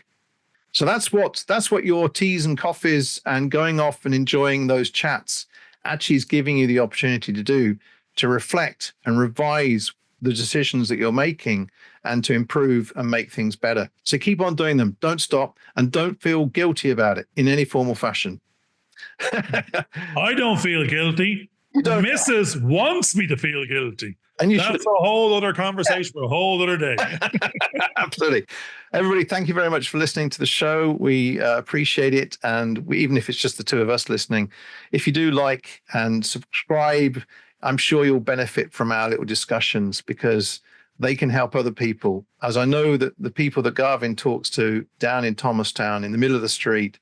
So that's what your teas and coffees and going off and enjoying those chats actually is giving you the opportunity to do, to reflect and revise the decisions that you're making and to improve and make things better. So keep on doing them. Don't stop, and don't feel guilty about it in any form or fashion. I don't feel guilty. Mrs. wants me to feel guilty. And that's a whole other conversation for a whole other day. Absolutely. Everybody, thank you very much for listening to the show. We appreciate it. And even if it's just the two of us listening, if you do like and subscribe, I'm sure you'll benefit from our little discussions, because they can help other people. As I know that the people that Garvin talks to down in Thomastown, in the middle of the street,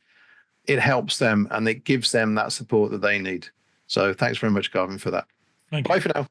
it helps them and it gives them that support that they need. So thanks very much, Garvin, for that. Bye for now.